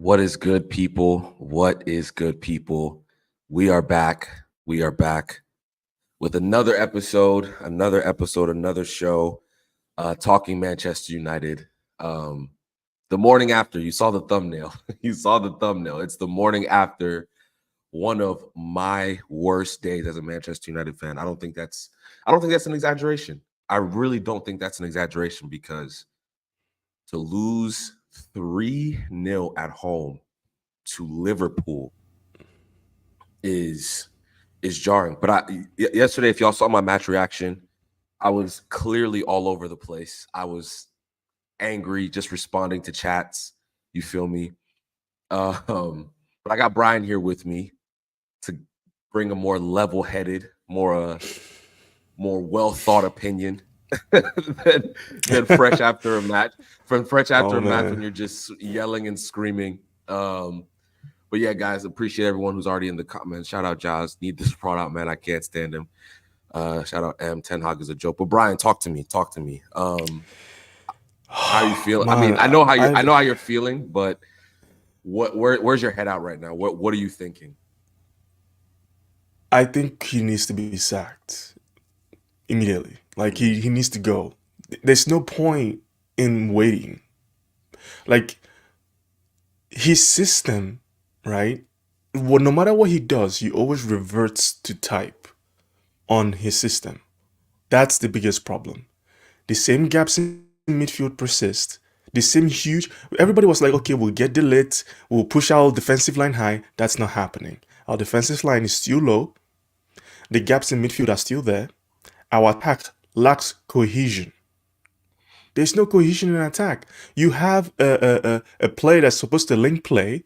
What is good, people? What is good, people? We are back. We are back with another show, talking Manchester United. The morning after, you saw the thumbnail. You saw the thumbnail. It's the morning after one of my worst days as a Manchester United fan. I don't think that's an exaggeration. I really don't think that's an exaggeration because to lose 3-0 at home to Liverpool is jarring. But yesterday, if y'all saw my match reaction, I was clearly all over the place. I was angry, just responding to chats. You feel me? But I got Brian here with me to bring a more level-headed, more well thought opinion than fresh after a match. From fresh after a match when you're just yelling and screaming. But yeah, guys, appreciate everyone who's already in the comments. Shout out Jaws. Need this brought out, man. I can't stand him. Shout out M. Ten Hag is a joke. But Brian, talk to me. How are you feeling? Man, I mean, I know how you're feeling, but where's your head out right now? What are you thinking? I think he needs to be sacked immediately. Like he needs to go. There's no point in waiting. Like his system, right? Well, no matter what he does, he always reverts to type on his system. That's the biggest problem. The same gaps in midfield persist. The same huge. Everybody was like, okay, we'll get De Ligt, we'll push our defensive line high. That's not happening. Our defensive line is still low. The gaps in midfield are still there. Our attack lacks cohesion. There's no cohesion in attack. You have a player that's supposed to link play,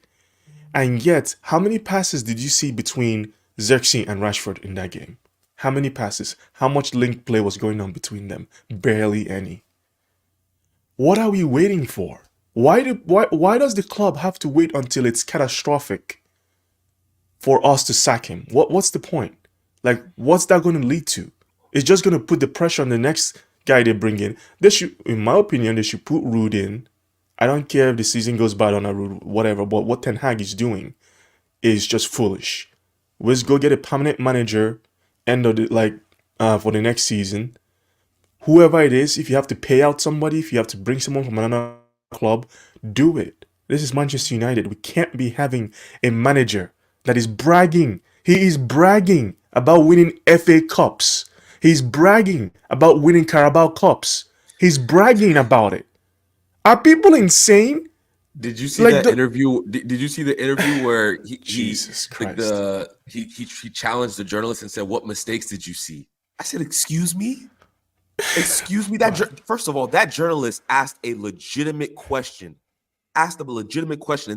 and yet, how many passes did you see between Xerxes and Rashford in that game? How many passes? How much link play was going on between them? Barely any. What are we waiting for? Why does the club have to wait until it's catastrophic for us to sack him? What's the point? Like, what's that going to lead to? It's just going to put the pressure on the next guy they bring in. They should, in my opinion, they should put Rude in. I don't care if the season goes bad on a Rude, whatever, but what Ten Hag is doing is just foolish. Let's go get a permanent manager for the next season. Whoever it is, if you have to pay out somebody, if you have to bring someone from another club, do it. This is Manchester United. We can't be having a manager that is bragging. He is bragging about winning FA Cups. He's bragging about winning Carabao Cups. He's bragging about it. Are people insane? Did you see that interview? Did you see the interview where Jesus Christ. He challenged the journalist and said, "What mistakes did you see?" I said, "Excuse me." Excuse me. First of all, that journalist asked a legitimate question. And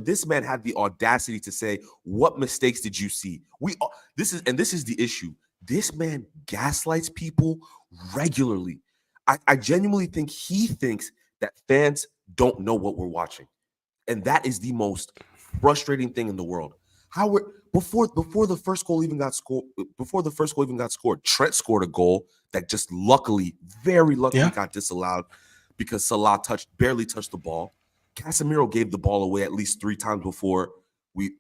this man had the audacity to say, "What mistakes did you see?" This is the issue. This man gaslights people regularly. I genuinely think he thinks that fans don't know what we're watching, and that is the most frustrating thing in the world. Before the first goal even got scored, Trent scored a goal that just very luckily got disallowed because Salah barely touched the ball. Casemiro gave the ball away at least 3 times before we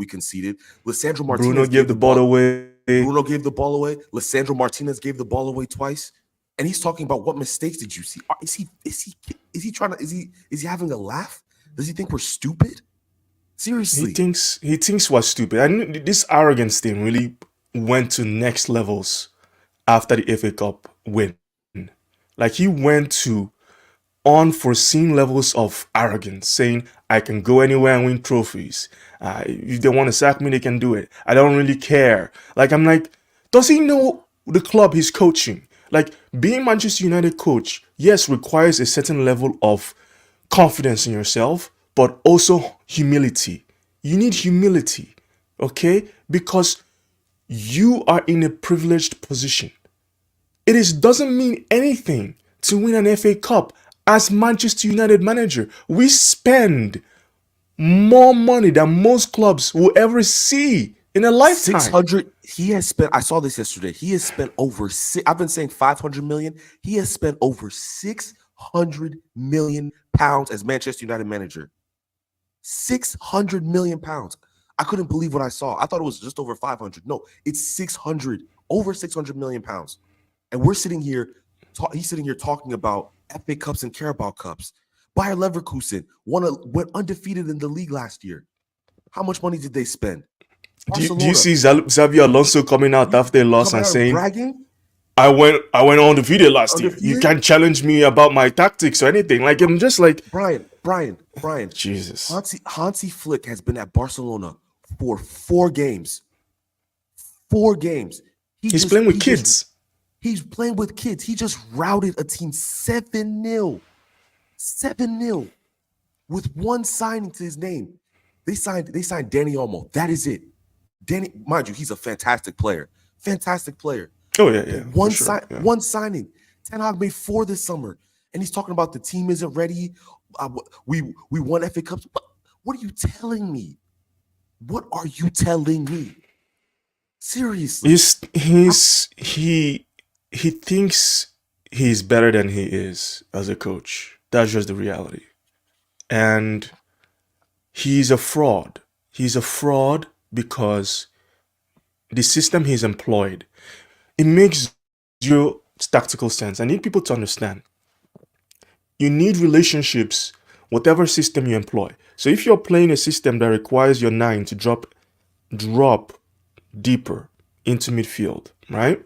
conceded. Lisandro Martinez Bruno gave the ball away. Bruno gave the ball away. Lisandro Martinez gave the ball away twice. And he's talking about what mistakes did you see? Is he having a laugh? Does he think we're stupid? Seriously. He thinks we're stupid. And this arrogance thing really went to next levels after the FA Cup win. Like, he went to unforeseen levels of arrogance, saying, I can go anywhere and win trophies. If they want to sack me, they can do it. I don't really care. Like, I'm like, does he know the club he's coaching? Like, being Manchester United coach, yes, requires a certain level of confidence in yourself, but also humility. You need humility, okay? Because you are in a privileged position. It doesn't mean anything to win an FA Cup. As Manchester United manager, we spend more money than most clubs will ever see in a lifetime. 600. He has spent. I saw this yesterday. He has spent over. I've been saying 500 million. He has spent over 600 million pounds as Manchester United manager. 600 million pounds. I couldn't believe what I saw. I thought it was just over 500. No, it's 600, over 600 million pounds. And we're sitting here, he's sitting here talking about FA Cups and Carabao Cups. Bayer Leverkusen went undefeated in the league last year. How much money did they spend? Do you see Xavi Alonso coming out after a loss and saying, bragging? I went undefeated last year. You can't challenge me about my tactics or anything. Like, I'm just like, Brian. Jesus. Hansi Flick has been at Barcelona for 4 games. 4 games. He's playing with kids. He's playing with kids. He just routed a team 7-0. 7-0 with one signing to his name. They signed Dani Olmo. That is it. Danny, mind you, he's a fantastic player. Fantastic player. Oh yeah. One signing. Ten Hag made 4 this summer, and he's talking about the team isn't ready. We won FA Cups. What are you telling me? What are you telling me? Seriously, he thinks he's better than he is as a coach. That's just the reality, and he's a fraud. He's a fraud because the system he's employed, it makes zero tactical sense. I need people to understand. You need relationships, whatever system you employ. So if you're playing a system that requires your 9 to drop deeper into midfield, right?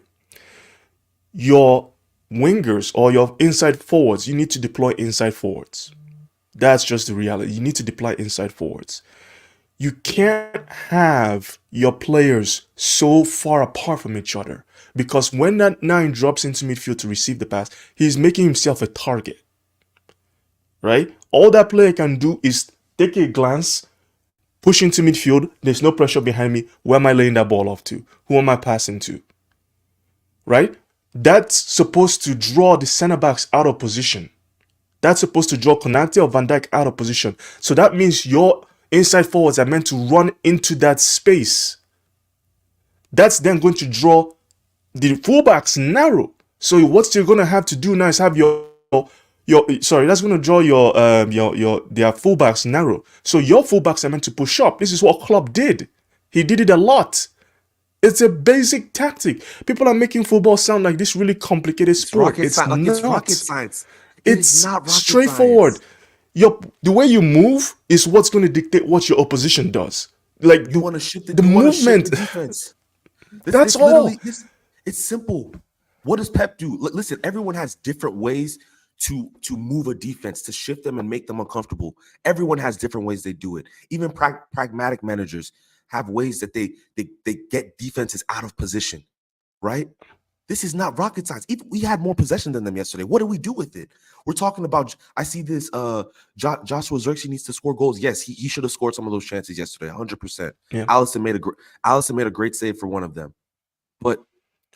Your wingers or your inside forwards, you need to deploy inside forwards. That's just the reality. You need to deploy inside forwards. You can't have your players so far apart from each other, because when that 9 drops into midfield to receive the pass, he's making himself a target, right? All that player can do is take a glance, push into midfield. There's no pressure behind me. Where am I laying that ball off to? Who am I passing to? Right? That's supposed to draw the center backs out of position. That's supposed to draw Konate or Van Dijk out of position. So that means your inside forwards are meant to run into that space. That's then going to draw the fullbacks narrow. So what you're going to have to do now is have that's going to draw their fullbacks narrow. So your fullbacks are meant to push up. This is what Klopp did. He did it a lot. It's a basic tactic. People are making football sound like this really complicated sport. It's not. It's rocket science. It's not straightforward. The way you move is what's going to dictate what your opposition does. Like you want to shift the movement. The defense. That's all. It's simple. What does Pep do? Listen, everyone has different ways to move a defense, to shift them and make them uncomfortable. Everyone has different ways they do it. Even pragmatic managers have ways that they get defenses out of position, right? This is not rocket science. Even we had more possession than them yesterday. What do we do with it? We're talking about, I see this, Joshua Zirkzee needs to score goals. Yes, he should have scored some of those chances yesterday, 100%. Yeah. Allison made a great save for one of them. But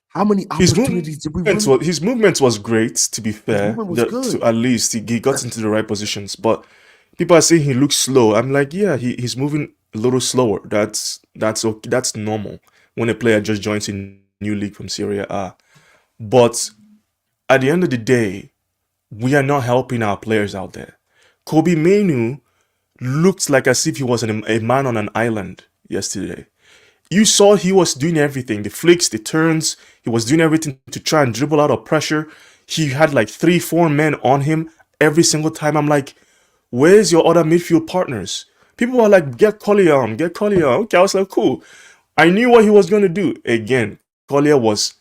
how many opportunities did we win? His movement was great, to be fair. His movement was good. At least he got into the right positions. But people are saying he looks slow. I'm like, yeah, he's moving a little slower. That's okay. That's normal when a player just joins a new league from Serie A. But at the end of the day, we are not helping our players out there. Kobe Mainoo looked like as if he was a man on an island yesterday. You saw he was doing everything, the flicks, the turns. He was doing everything to try and dribble out of pressure. He had like 3-4 men on him every single time. I'm like, where's your other midfield partners? People were like, get Collier on. Okay, I was like, cool. I knew what he was going to do. Again, Collier was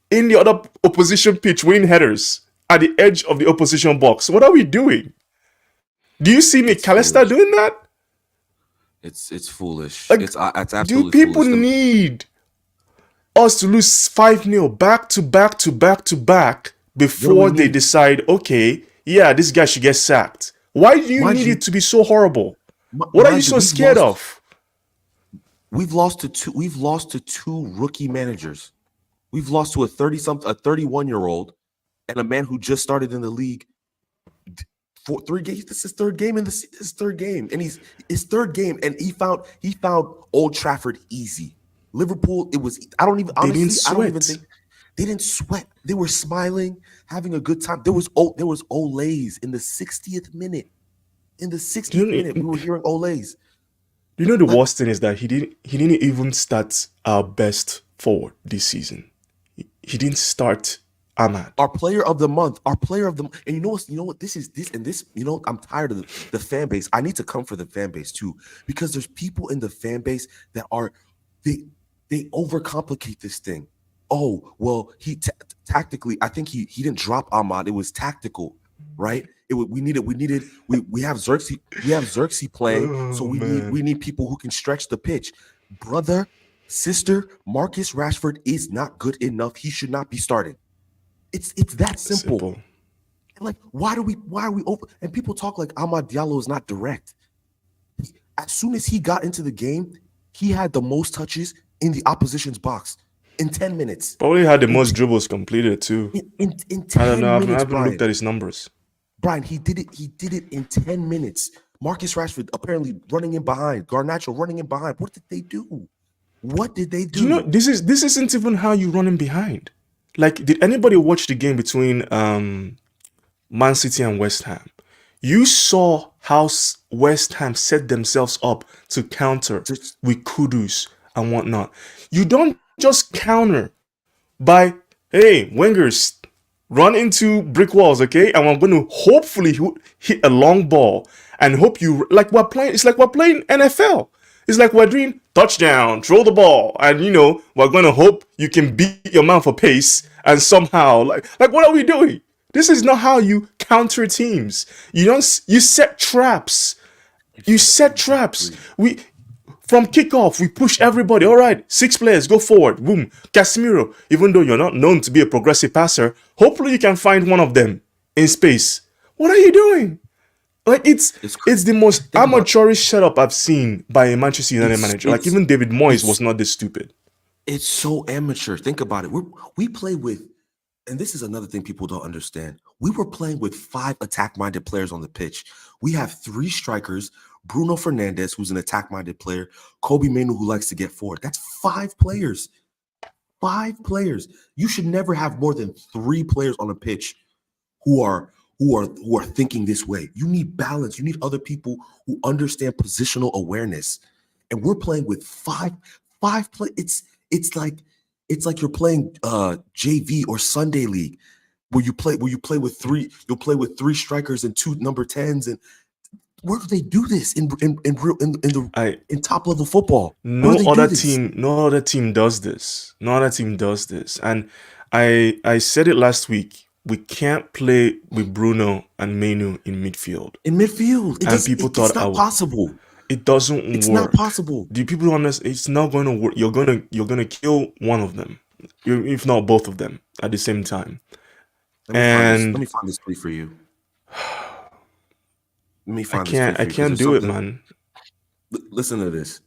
in the other opposition pitch winning headers at the edge of the opposition box. What are we doing? Do you see McAllister doing that? It's foolish. Like, it's absolutely do people foolish. need us to lose 5-0 back to back before they decide, okay, yeah, this guy should get sacked? Why do you need it to be so horrible? What are you so scared of? We've lost to two rookie managers. We've lost to a 31-year-old and a man who just started in the league for 3 games. This is his third game, and and his third game, and he found Old Trafford easy. Liverpool, it was. I don't even think they didn't sweat. They were smiling, having a good time. There was Olays in the 60th minute. In the Do 60th minute, we were hearing Olays. you know the Like, worst thing is that he didn't even start our best forward this season. He didn't start Ahmad. our player of the month, and you know what, this, I'm tired of the fan base. I need to come for the fan base too, because there's people in the fan base that are, they overcomplicate this thing. Oh, well, tactically, I think he didn't drop Ahmad. It was tactical, right? We have Xerxes playing, so Oh man. we need people who can stretch the pitch. Brother, sister, Marcus Rashford is not good enough. He should not be starting. It's that simple. Simple. Like, why are we open? And people talk like Amad Diallo is not direct. As soon as he got into the game, he had the most touches in the opposition's box in 10 minutes. Probably had the most dribbles completed too. In I don't 10 know. I minutes, haven't looked at his numbers. Brian, he did it in 10 minutes. Marcus Rashford apparently running in behind. Garnacho running in behind. What did they do? What did they do? You know, this isn't even how you run him behind. Like, did anybody watch the game between Man City and West Ham? You saw how West Ham set themselves up to counter with Kudus and whatnot. You don't just counter by, hey, wingers, run into brick walls, okay? And we're going to hopefully hit a long ball and hope you, like we're playing, it's like we're playing NFL. It's like we're doing touchdown, throw the ball, and we're going to hope you can beat your man for pace and somehow, like what are we doing? This is not how you counter teams. You set traps. You set traps. From kickoff, we push everybody. All right, 6 players, go forward. Boom. Casemiro, even though you're not known to be a progressive passer, hopefully you can find one of them in space. What are you doing? Like, it's the most amateurish setup I've seen by a Manchester United manager. Like, even David Moyes was not this stupid. It's so amateur. Think about it. We play with, and this is another thing people don't understand. We were playing with 5 attack-minded players on the pitch. We have 3 strikers, Bruno Fernandes, who's an attack-minded player, Kobe Mainoo, who likes to get forward. That's 5 players. 5 players. You should never have more than 3 players on a pitch who are thinking this way. You need balance. You need other people who understand positional awareness. And we're playing with 5 play. It's like you're playing JV or Sunday League, where you play with 3. You'll play with 3 strikers and 2 number 10s. And where do they do this in top level football? No other team does this. No other team does this. And I said it last week. We can't play with Bruno and Mainoo in midfield. It's not possible. It doesn't work. It's not possible. Do people understand? It's not going to work. You're gonna kill one of them, if not both of them, at the same time. Let me find this tweet for you. Let me find I can't do it, man. Listen to this.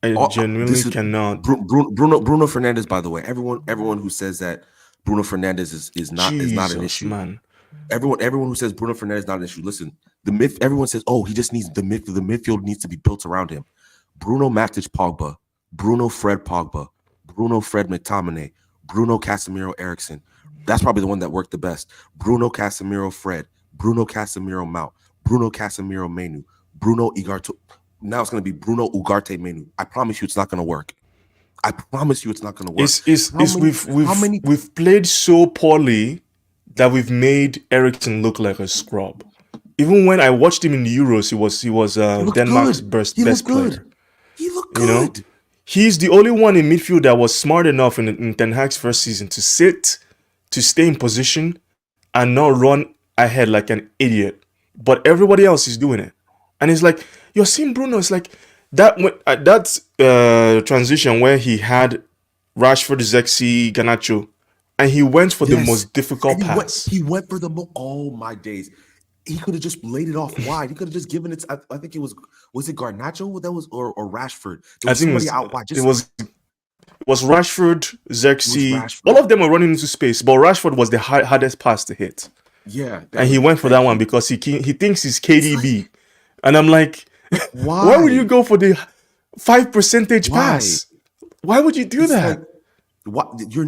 I genuinely cannot. Bruno Fernandes, by the way, everyone who says that Bruno Fernandes is not an issue, man. Everyone who says Bruno Fernandes is not an issue. Listen, everyone says, oh, he just needs the midfield needs to be built around him. Bruno Matic Pogba, Bruno Fred Pogba, Bruno Fred McTominay, Bruno Casemiro Eriksson. That's probably the one that worked the best. Bruno Casemiro Fred, Bruno Casemiro Mount, Bruno Casemiro Mainoo, Bruno Ugarte. Now it's going to be Bruno Ugarte Mainoo. I promise you, it's not going to work. I promise you, it's not going to work. We've played so poorly that we've made Eriksson look like a scrub. Even when I watched him in the Euros, he was Denmark's best player. He looked good. He's the only one in midfield that was smart enough in Ten Hag's first season to stay in position and not run ahead like an idiot. But everybody else is doing it, and it's like you're seeing Bruno. It's like that transition where he had Rashford, Zexi, Garnacho, and he went for the most difficult pass. He went for oh my days. He could have just laid it off wide. He could have just given it. I think it was it Garnacho that was or Rashford? I think it was Rashford, Zexi. All of them were running into space, but Rashford was the hardest pass to hit. Yeah, and he went for that one because he thinks he's KDB, and I'm like, why would you go for the 5% pass? Why would you do that?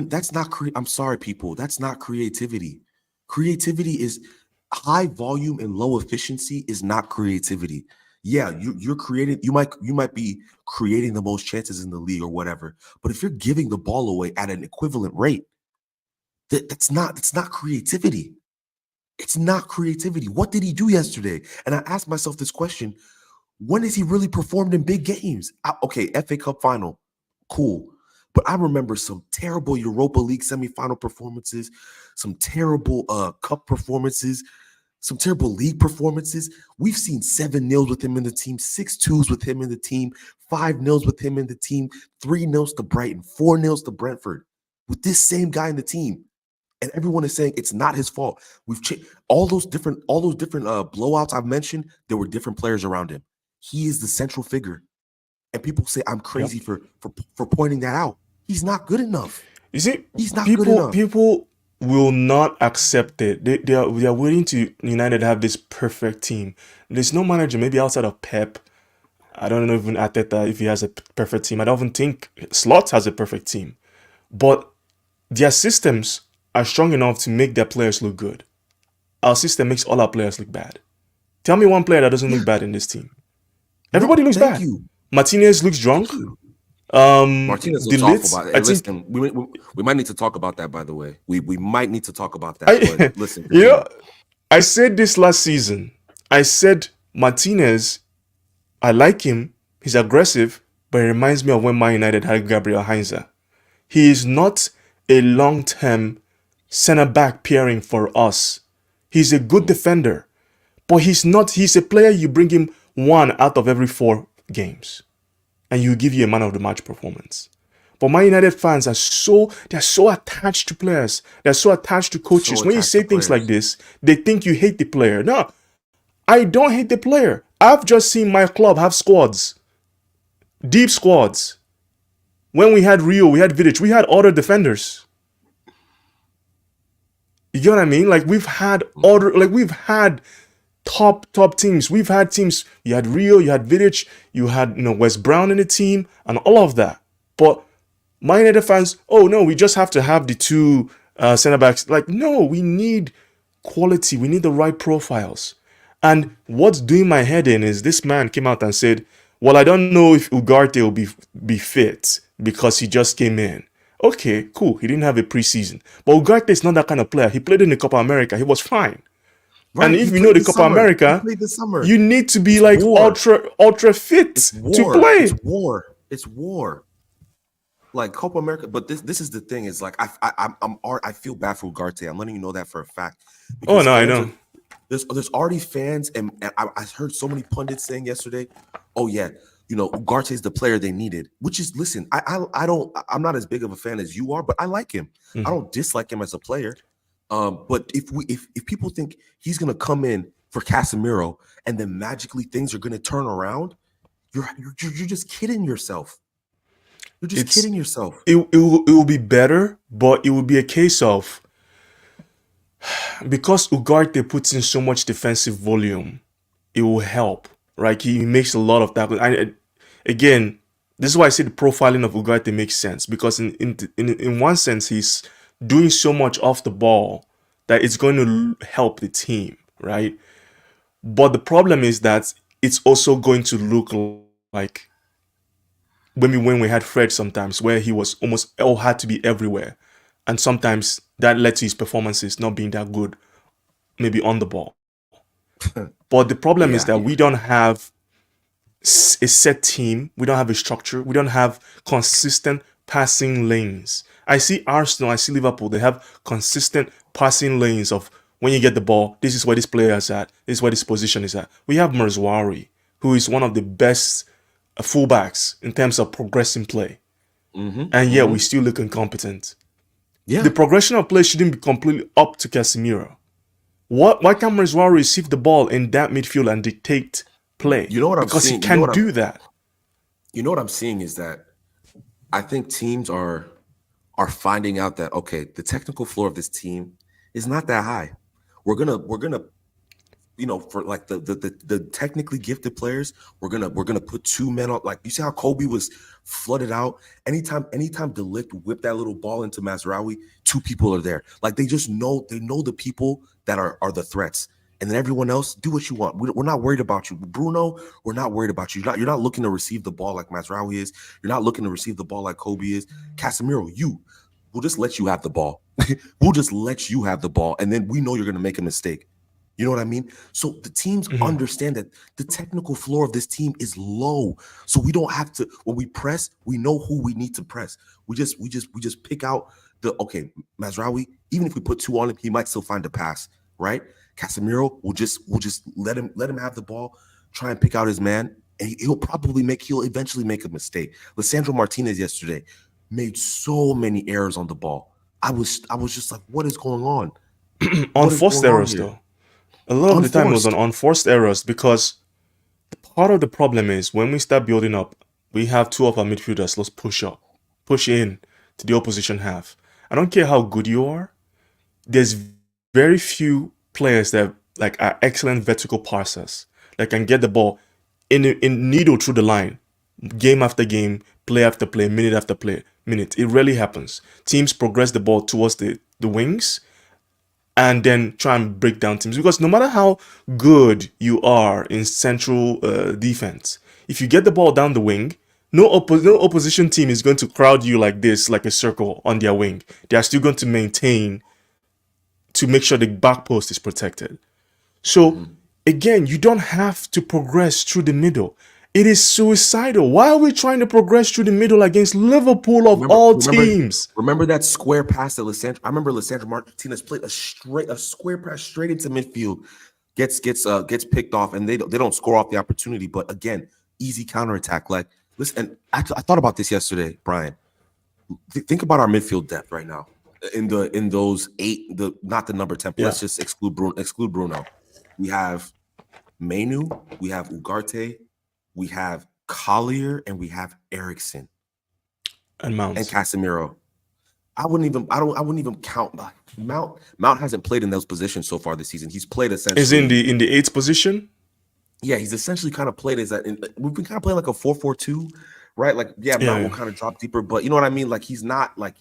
That's not I'm sorry, people. That's not creativity. Creativity is high volume and low efficiency is not creativity. Yeah, you're creating. You might be creating the most chances in the league or whatever. But if you're giving the ball away at an equivalent rate, that's not creativity. It's not creativity. What did he do yesterday? And I asked myself this question: when has he really performed in big games? Okay, FA Cup final, cool. But I remember some terrible Europa League semifinal performances, some terrible cup performances, some terrible league performances. We've seen 7-0 with him in the team, 6-2s with him in the team, 5-0s with him in the team, 3-0s to Brighton, 4-0s to Brentford with this same guy in the team. And everyone is saying it's not his fault. We've changed all those different blowouts I've mentioned. There were different players around him. He is the central figure, and people say I'm crazy for pointing that out. He's not good enough. You see, He's not good enough. People will not accept it. They are waiting to United have this perfect team. There's no manager, maybe outside of Pep. I don't know even Arteta if he has a perfect team. I don't even think Slot has a perfect team. But their systems are strong enough to make their players look good. Our system makes all our players look bad. Tell me one player that doesn't look bad in this team. Everybody looks bad. Martinez looks drunk. Martinez looks awful. About it. Hey, listen, we might need to talk about that. By the way, we might need to talk about that. But listen, I said this last season. I said Martinez, I like him. He's aggressive, but it reminds me of when Man United had Gabriel Heinze. He is not a long-term center back pairing for us. He's a good defender, but he's not. He's a player you bring him 1 out of every 4 games, and you give you a man of the match performance. But Man United fans are so attached to players. They're so attached to coaches. When you say things like this, they think you hate the player. No, I don't hate the player. I've just seen my club have squads, deep squads. When we had Rio, we had Vidic, we had other defenders. You get what I mean? Like we've had top teams. We've had teams. You had Rio, you had Vidic, you had West Brown in the team, and all of that. But Man United fans, oh no, we just have to have the 2 center backs. Like no, we need quality. We need the right profiles. And what's doing my head in is this man came out and said, "Well, I don't know if Ugarte will be fit because he just came in." Okay, cool. He didn't have a preseason, but Ugarte is not that kind of player. He played in the Copa America. He was fine. Right, and if you know the Copa America, you need to be like ultra fit to play. It's war. Like Copa America, but this is the thing. Is like I feel bad for Ugarte. I'm letting you know that for a fact. Oh no, I know. There's already fans, and I heard so many pundits saying yesterday, "Oh yeah, Ugarte is the player they needed." Which is, listen, I'm not as big of a fan as you are, but I like him. I don't dislike him as a player. But if people think he's gonna come in for Casemiro and then magically things are gonna turn around, you're just kidding yourself. You're just kidding yourself. It will be better, but it will be a case of because Ugarte puts in so much defensive volume, it will help. Right? He makes a lot of tackles. Again, this is why I say the profiling of Ugarte makes sense because in one sense he's doing so much off the ball that it's going to help the team, right? But the problem is that it's also going to look like when we had Fred sometimes, where he was had to be everywhere, and sometimes that led to his performances not being that good, maybe on the ball. But the problem is that we don't have a set team, we don't have a structure, we don't have consistent passing lanes. I see Arsenal, I see Liverpool, they have consistent passing lanes of when you get the ball, this is where this player is at, this is where this position is at. We have Merzouari, who is one of the best fullbacks in terms of progressing play. And yet we still look incompetent. The progression of play shouldn't be completely up to Casemiro. Why can't Merzouari receive the ball in that midfield and dictate play? You know what I'm because seeing? Because he can do that. You know what I'm seeing is that I think teams are finding out that, okay, the technical floor of this team is not that high. We're gonna for like the technically gifted players, we're gonna put two men on. Like, you see how Kobe was flooded out. Anytime Delict whipped that little ball into Mazraoui, two people are there. Like, they just know the people that are the threats, and then everyone else, do what you want. We're not worried about you, Bruno. We're not worried about you. You're not looking to receive the ball like Mazraoui is. You're not looking to receive the ball like Kobe is. Casemiro, we'll just let you have the ball. We'll just let you have the ball, and then we know you're gonna make a mistake. You know what I mean? So the teams understand that the technical floor of this team is low. So we don't have to, when we press, we know who we need to press. We just pick out okay, Mazraoui, even if we put two on him, he might still find a pass, right? Casemiro, we'll just let him have the ball, try and pick out his man, and he'll eventually make a mistake. Lisandro Martinez yesterday made so many errors on the ball. I was just like, what is going on? On forced errors, though. A lot of the time it was on unforced errors, because part of the problem is when we start building up, we have two of our midfielders, let's push in to the opposition half. I don't care how good you are. There's very few players that like are excellent vertical passers that can get the ball in needle through the line, game after game, play after play, minute after minute. It rarely happens. Teams progress the ball towards the wings and then try and break down teams, because no matter how good you are in central defense, if you get the ball down the wing, no opposition team is going to crowd you like this, like a circle on their wing. They are still going to maintain to make sure the back post is protected. So again, you don't have to progress through the middle. It is suicidal. Why are we trying to progress through the middle against Liverpool of all teams? Remember that square pass that I remember Lisandro Martinez played a square pass straight into midfield, gets picked off, and they don't score off the opportunity. But again, easy counterattack. Like, listen, I thought about this yesterday, Brian. Think about our midfield depth right now. In those eight, not the number 10. Let's just exclude Bruno. We have Menu, we have Ugarte, we have Collier, and we have Eriksson and Mount and Casemiro. I wouldn't even count Mount. Mount hasn't played in those positions so far this season. He's played essentially. Is in the 8th position. Yeah, he's essentially kind of played as that. We've been kind of playing like a 4-4-2, right? Like, Mount will kind of drop deeper, but you know what I mean. Like, he's not like,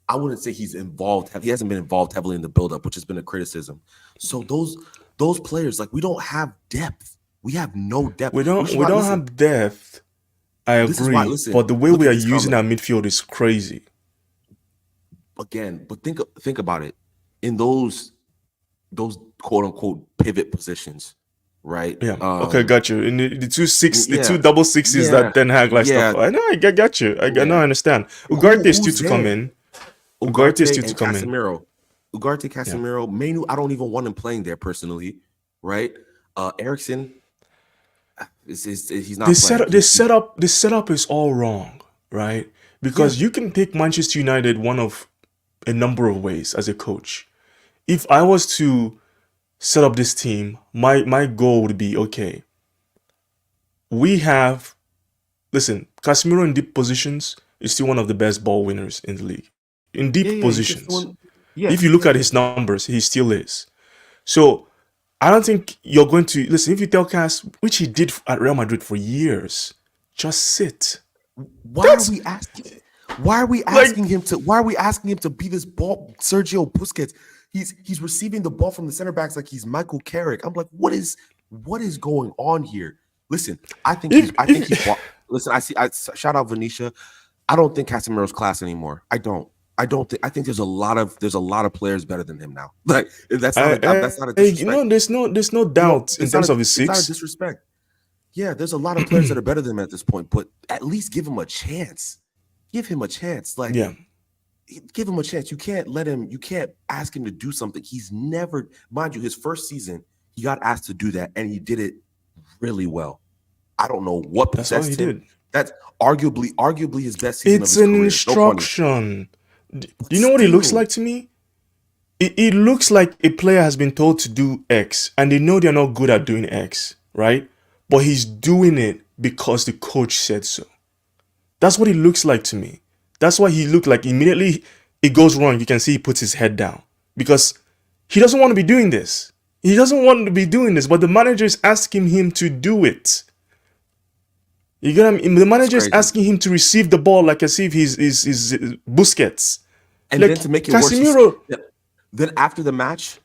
I wouldn't say he's involved. He hasn't been involved heavily in the buildup, which has been a criticism. So those players, like, we don't have depth. We have no depth. We don't have depth. I agree. But the way we are using our midfield is crazy. Again, but think about it. In those quote unquote pivot positions, right? Yeah. Okay, got you. In the two double sixes that Ten Hag likes stuff. I know. I got you. I understand. Ugarte is still to come in. Ugarte is still to come in. Ugarte, Casemiro, Menu. I don't even want him playing there personally, right? Eriksson. He's not. The setup is all wrong, right? Because you can pick Manchester United one of a number of ways as a coach. If I was to set up this team, my goal would be, okay, we have, listen, Casemiro in deep positions is still one of the best ball winners in the league. In deep positions. If you look at his numbers, he still is. So I don't think you're going to listen. If you tell Cas, which he did at Real Madrid for years, just sit. Why are we asking him to be this ball Sergio Busquets? He's receiving the ball from the center backs like he's Michael Carrick. I'm like, what is going on here? Listen, I think he's listen. I shout out Venetia. I don't think Casemiro's class anymore. I think there's a lot of players better than him now. Like, that's not a disrespect. There's no doubt in terms of his six. It's not a disrespect. Yeah, there's a lot of players that are better than him at this point, but at least give him a chance. Give him a chance. Like, give him a chance. You can't ask him to do something. He's never, mind you, his first season, he got asked to do that, and he did it really well. I don't know what possessed him. That's arguably his best season. It's an instruction. Do you know what it looks like to me? It looks like a player has been told to do X, and they know they're not good at doing X, right? But he's doing it because the coach said so. That's what it looks like to me. That's why he looked like immediately it goes wrong. You can see he puts his head down because he doesn't want to be doing this. He doesn't want to be doing this, but the manager is asking him to do it. You get what I mean? The It's manager is crazy. asking him to receive the ball like as if he's Busquets. And then Like to make it worse, Casemiro. then after the match,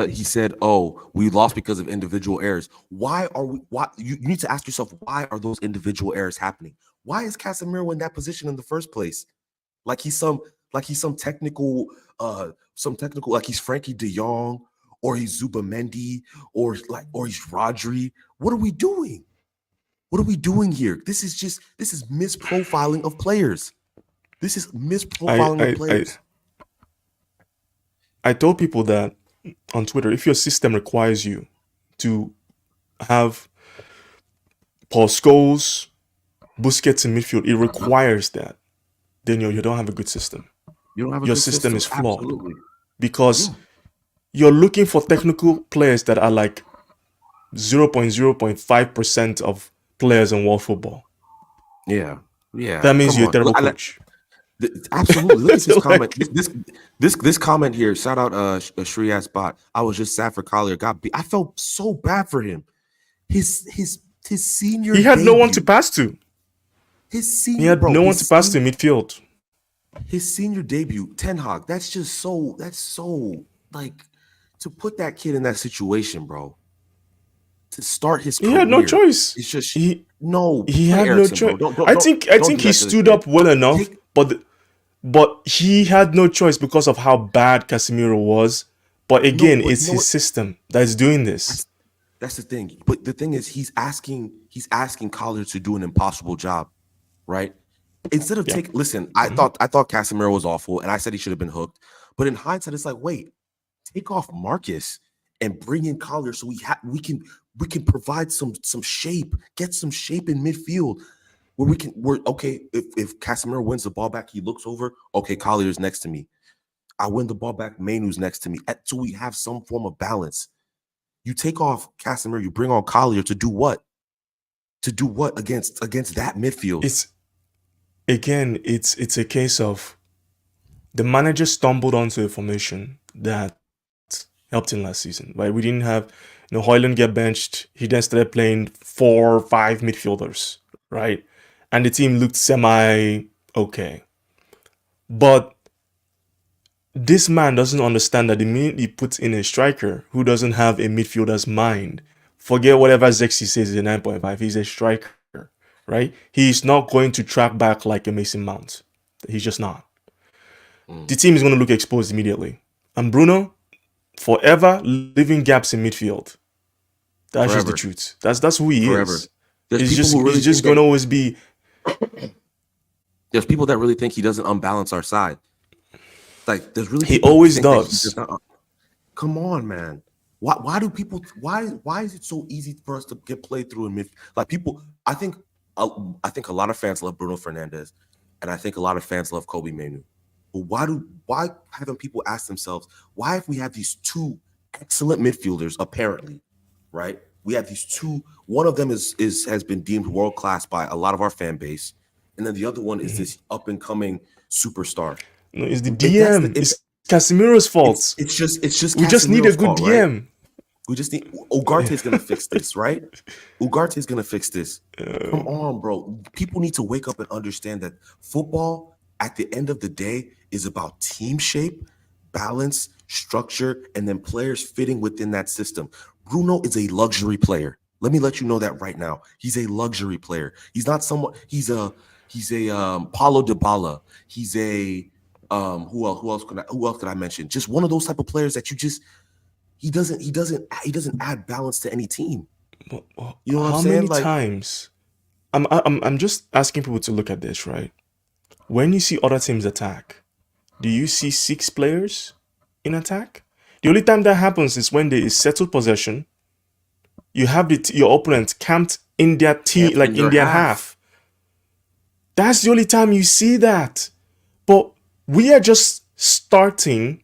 he said, "Oh, we lost because of individual errors." Why are we? Why you need to ask yourself, why are those individual errors happening? Why is Casemiro in that position in the first place? Like he's some some technical, like he's Frankie De Jong or he's Zubamendi or he's Rodri. What are we doing? What are we doing here? This is misprofiling of players. This is I misprofiling of I I players. I told people that on Twitter, if your system requires you to have Paul Scholes, Busquets in midfield, it requires that. Then you don't have a good system. You don't have a Your good system system. is flawed Absolutely. because Yeah. you're looking for technical players that are like 0.05% of players in world football. Yeah. Yeah. That means Come you're a on. terrible coach. Absolutely. Look at this comment. Like, This comment here. Shout out Shri Spot. I was just sad for Collier. Got beat. I felt so bad for him. His senior he had no one to debut. pass to. His He senior had bro. no one to pass to in midfield. His senior debut. Ten Hag. That's so like to put that kid in that situation, bro. To start his He had no career. choice. It's just He no. he Play had no Erickson, bro. choice. Don't I don't think don't do he that to the stood kid. up well enough, Take but he had no choice because of how bad Casemiro was. But no, again, but it's you know his what? system that's doing this. That's the thing. But the thing is, he's asking Collier to do an impossible job, right? Instead of Yeah. listen, I thought Casemiro was awful, and I said he should have been hooked. But in hindsight, it's like, wait, take off Marcus and bring in Collier so we can provide some shape, get some shape in midfield where we're okay. If Casemiro wins the ball back, he looks over. Okay, Collier's next to me. I win the ball back, Mainu's next to me. So we have some form of balance. You take off Casemiro, you bring on Collier to do what? To do what against that midfield? It's again, it's a case of the manager stumbled onto a formation that helped him last season. Right? We didn't have Hoyland get benched. He then started playing 4 or 5 midfielders, right? And the team looked semi okay. But this man doesn't understand that the minute he puts in a striker who doesn't have a midfielder's mind, forget whatever Zexi says is a 9.5, he's a striker, right? He's not going to track back like a Mason Mount. He's just not. The team is going to look exposed immediately. And Bruno, forever leaving gaps in midfield. That's Forever. just the truth. That's who he Forever. is. There's He's people who really just going to always be. There's people that really think he doesn't unbalance our side. Like there's really He people who always think that he does. does not. Come on, man. Why do people? Why is it so easy for us to get played through in mid? Like people, I think a lot of fans love Bruno Fernandes, and I think a lot of fans love Kobe Manu. But why haven't people asked themselves why if we have these two excellent midfielders apparently, right? We have these two. One of them has been deemed world class by a lot of our fan base, and then the other one is this up and coming superstar. No, it's the DM. It's Casemiro's fault. It's just We just need a Casemiro's good fault, right? DM. We just need Ugarte's gonna fix this, right? Ugarte's gonna fix this. Come on, bro. People need to wake up and understand that football, at the end of the day, is about team shape, balance, structure, and then players fitting within that system. Bruno is a luxury player. Let me let you know that right now. He's a luxury player. He's not someone. He's a Paulo Dybala. He's a who else could I mention? Just one of those type of players that you just he doesn't add balance to any team. You know what How I'm saying? many Like times? I'm just asking people to look at this, right? When you see other teams attack, do you see 6 players in attack? The only time that happens is when there is settled possession. You have your opponent camped in their team, like in their half. That's the only time you see that. But we are just starting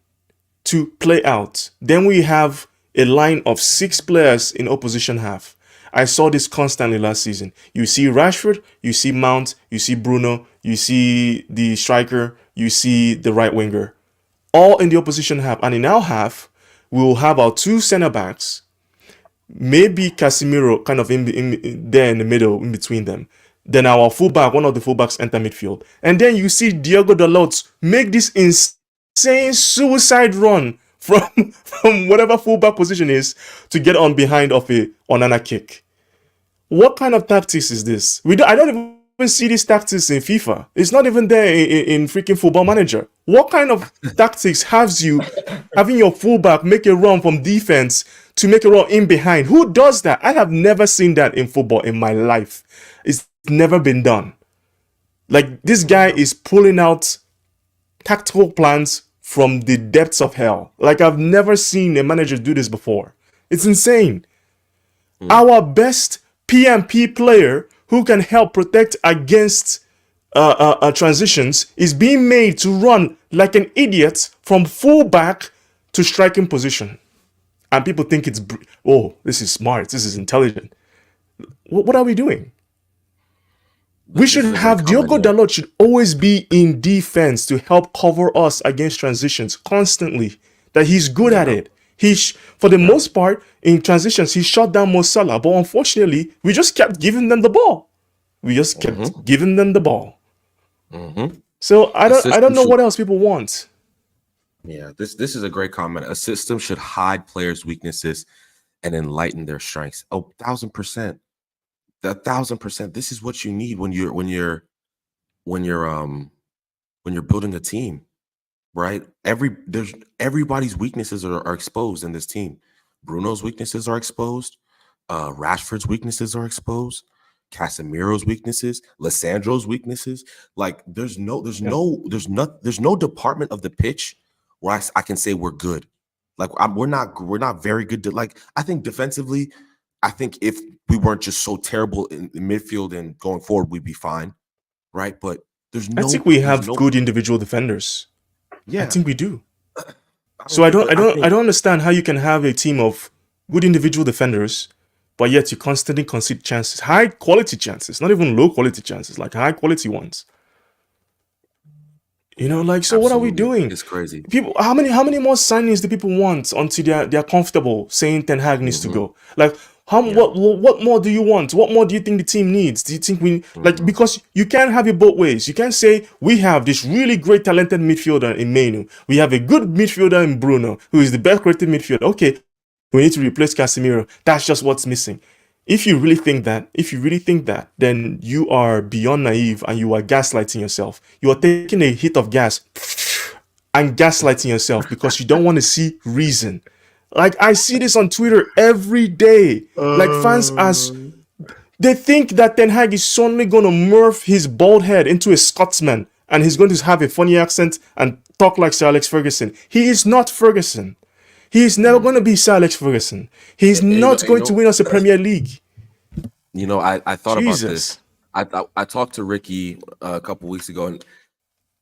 to play out. Then we have a line of 6 players in opposition half. I saw this constantly last season. You see Rashford, you see Mount, you see Bruno, you see the striker, you see the right winger. All in the opposition half. And in our half, we'll have our two center backs, maybe Casemiro kind of there in the middle, in between them. Then our fullback, one of the fullbacks enter midfield. And then you see Diogo Dalot make this insane suicide run from from whatever fullback position is to get on behind of a Onana kick. What kind of tactics is this? I don't even see these tactics in FIFA. It's not even there in freaking Football Manager. What kind of tactics has you having your fullback make a run from defense to make a run in behind? Who does that? I have never seen that in football in my life. It's never been done. Like, this guy is pulling out tactical plans from the depths of hell. Like, I've never seen a manager do this before. It's insane. Our best PMP player who can help protect against transitions is being made to run like an idiot from fullback to striking position. And people think it's, this is smart, this is intelligent. What are we doing? We should have Diogo Dalot should always be in defense to help cover us against transitions constantly. That he's good at it. For the most part, in transitions, he shut down Mo Salah. But unfortunately, we just kept giving them the ball. Giving them the ball. So I don't know what else people want. Yeah, this is a great comment. A system should hide players' weaknesses and enlighten their strengths. 1,000%. 1,000%. This is what you need when you're building a team, right? Everybody's weaknesses are exposed in this team. Bruno's weaknesses are exposed. Rashford's weaknesses are exposed. Casemiro's weaknesses, Lissandro's weaknesses. Like, there's no department of the pitch where I can say we're good. Like, we're not very good. I think defensively, I think if we weren't just so terrible in midfield and going forward, we'd be fine, right? But I think we have good individual defenders. Yeah, I think we do. So I don't understand how you can have a team of good individual defenders, but yet you constantly concede chances, high quality chances, not even low quality chances, like high quality ones. So absolutely. What are we doing? It's crazy. People, how many more signings do people want until they're comfortable saying Ten Hag needs to go? Like, what more do you want? What more do you think the team needs? Do you think we because you can't have it both ways. You can't say we have this really great talented midfielder in Menu. We have a good midfielder in Bruno, who is the best creative midfielder. Okay, we need to replace Casemiro. That's just what's missing. If you really think that, then you are beyond naive and you are gaslighting yourself. You are taking a hit of gas and gaslighting yourself because you don't want to see reason. Like, I see this on Twitter every day. Like, fans they think that Ten Hag is suddenly going to morph his bald head into a Scotsman and he's going to have a funny accent and talk like Sir Alex Ferguson. He is not Ferguson. He is never going to be Sir Alex Ferguson. He's not going to win us a Premier League. I thought about this. I talked to Ricky a couple weeks ago, and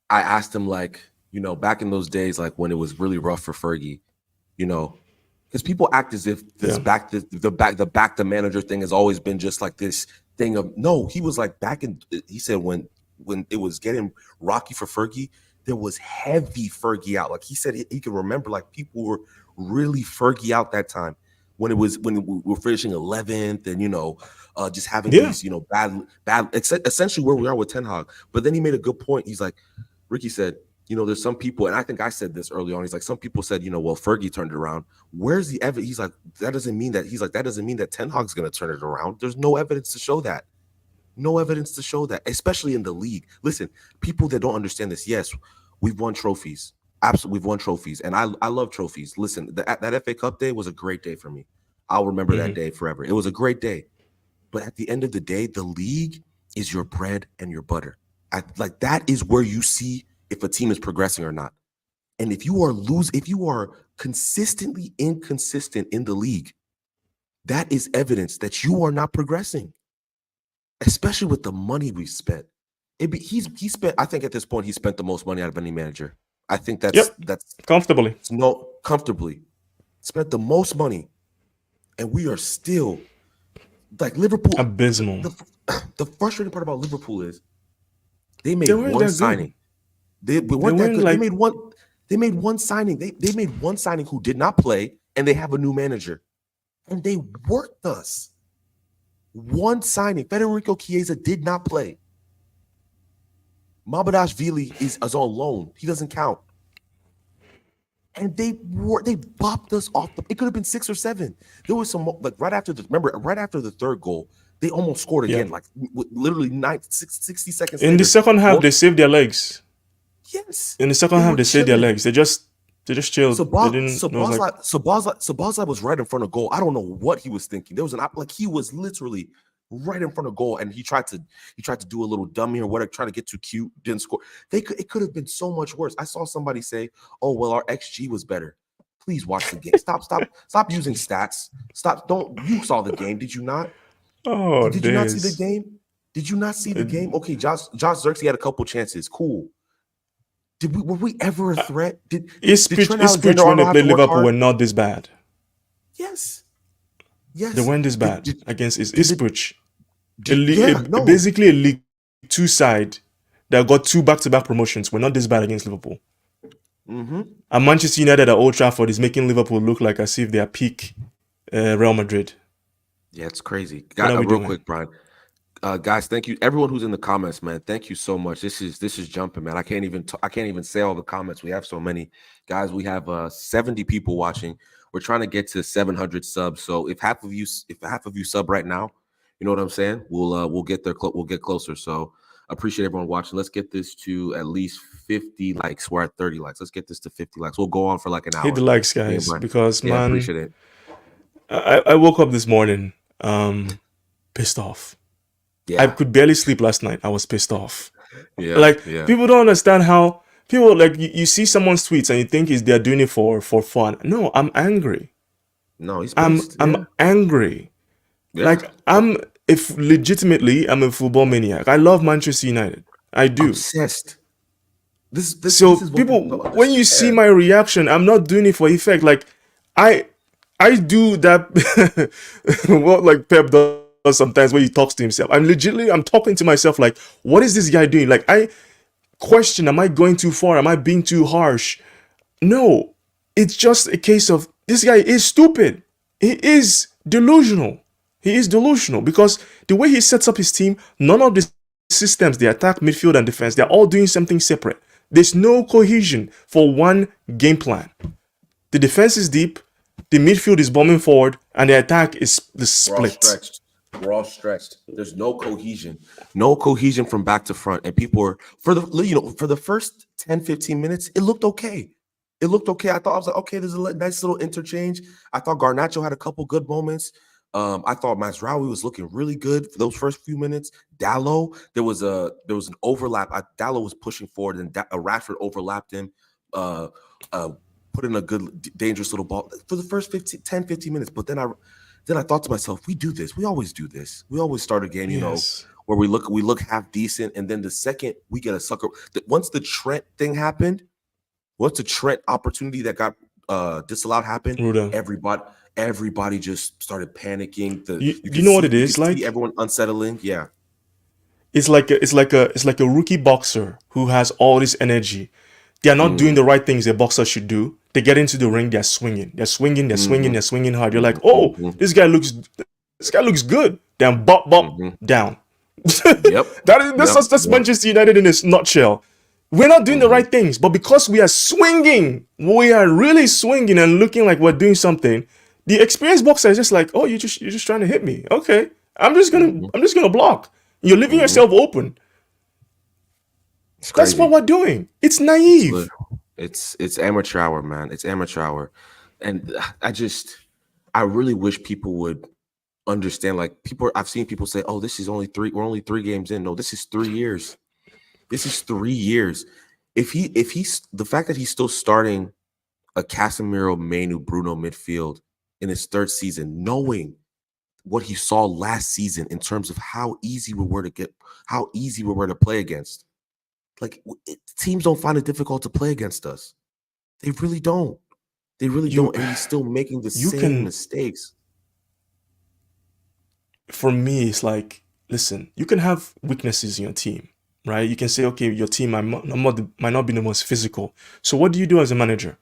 I asked him, back in those days, like when it was really rough for Fergie, because people act as if this the back the manager thing has always been just like this thing of no. He was like he said when it was getting rocky for Fergie, there was heavy Fergie out. Like, he said he could remember, like, people were really Fergie out that time when we were finishing 11th and just having these bad essentially where we are with Ten Hag. But then he made a good point. He's like, Ricky said, there's some people, and I think I said this early on. He's like, some people said, well, Fergie turned it around. Where's the evidence? He's like, that doesn't mean that Ten Hag's going to turn it around. There's no evidence to show that. No evidence to show that, especially in the league. Listen, people that don't understand this, yes, we've won trophies. Absolutely, we've won trophies, and I love trophies. Listen, that FA Cup day was a great day for me. I'll remember that day forever. It was a great day. But at the end of the day, the league is your bread and your butter. That is where you see if a team is progressing or not. And if you are consistently inconsistent in the league, that is evidence that you are not progressing. Especially with the money we've spent. He spent, I think at this point, he spent the most money out of any manager. I think that's comfortably. Comfortably. Spent the most money. And we are still like Liverpool. Abysmal. The frustrating part about Liverpool is they made one signing. They weren't that good. They made one. They made one signing. They made one signing who did not play, and they have a new manager. And they worked us. One signing. Federico Chiesa did not play. Mabadashvili is on loan. He doesn't count. And they bopped us off the. It could have been 6 or 7. There was some like right after the third goal, they almost scored again. Like literally 60 seconds. In the second half, they saved their legs. Yes. In the second half, they saved their legs. They just chilled. Sabazla was right in front of goal. I don't know what he was thinking. There was he was literally right in front of goal, and he tried to do a little dummy or whatever, trying to get too cute, didn't score. It could have been so much worse. I saw somebody say, "Oh well, our XG was better." Please watch the game. Stop using stats. You saw the game, did you not? Oh, did you not see the game? Did you not see the game? Okay, Josh Xerxes had a couple chances. Cool. Were we ever a threat? Ipswich when they played Liverpool were not this bad. Yes. They weren't this bad against Ipswich. Basically a League 2 side that got 2 back-to-back promotions were not this bad against Liverpool. Mm-hmm. And Manchester United at Old Trafford is making Liverpool look like as if they are peak Real Madrid. Yeah, it's crazy. Real quick, Brian. Guys, thank you. Everyone who's in the comments, man, thank you so much. This is jumping, man. I can't even say all the comments. We have so many. Guys, we have 70 people watching. We're trying to get to 700 subs. So if half of you sub right now, you know what I'm saying? We'll get there. We'll get closer. So appreciate everyone watching. Let's get this to at least 50 likes. We're at 30 likes. Let's get this to 50 likes. We'll go on for like an hour. Hit the likes, guys, because man, appreciate it. I woke up this morning pissed off. Yeah. I could barely sleep last night. I was pissed off. People don't understand how people you see someone's tweets and you think they're doing it for fun. No, I'm angry. No, he's pissed. I'm angry. Yeah. I'm a football maniac. I love Manchester United. I do. Obsessed. This is people when you see my reaction, I'm not doing it for effect. I do that what Pep does sometimes when he talks to himself. I'm talking to myself what is this guy doing? I question, am I going too far? Am I being too harsh? No, it's just a case of this guy is stupid. He is delusional. Because the way he sets up his team, none of the systems, the attack, midfield, and defense, they're all doing something separate. There's no cohesion for one game plan. The defense is deep, the midfield is bombing forward, and the attack is the split. We're all stretched. There's no cohesion from back to front. And people were for the first 10-15 minutes, it looked okay. I was like, okay, there's a nice little interchange. I thought Garnacho had a couple good moments. I thought Mazraoui was looking really good for those first few minutes. Dalot, there was an overlap. Dalot was pushing forward, and Rashford overlapped him. Put in a good, dangerous little ball for the first 10-15 minutes. But then I thought to myself, we do this. We always do this. We always start a game, where we look half decent, and then the second we get a sucker. Once the Trent thing happened, once the Trent opportunity that got disallowed happened, everybody just started panicking. You know what it is like? Everyone unsettling. Yeah, it's like a rookie boxer who has all this energy. They are not doing the right things a boxer should do. They get into the ring, they're swinging hard. You're like, oh, this guy looks good. Then bop, down. Yep. That's Manchester United in a nutshell. We're not doing the right things, but because we are swinging, we are really swinging and looking like we're doing something. The experienced boxer is just like, oh, you're just trying to hit me. Okay, I'm just gonna block. You're leaving yourself open. That's what we're doing. It's naive. It's amateur hour, man. It's amateur hour, and I really wish people would understand. I've seen people say, "Oh, this is we're only 3 games in." No, this is 3 years. This is 3 years. If he's the fact that he's still starting a Casemiro, Manu, Bruno midfield in his 3rd season, knowing what he saw last season in terms of how easy we were to play against. Teams don't find it difficult to play against us. They really don't. And he's still making the same mistakes. For me, it's listen, you can have weaknesses in your team, right? You can say, okay, your team might not be the most physical. So what do you do as a manager?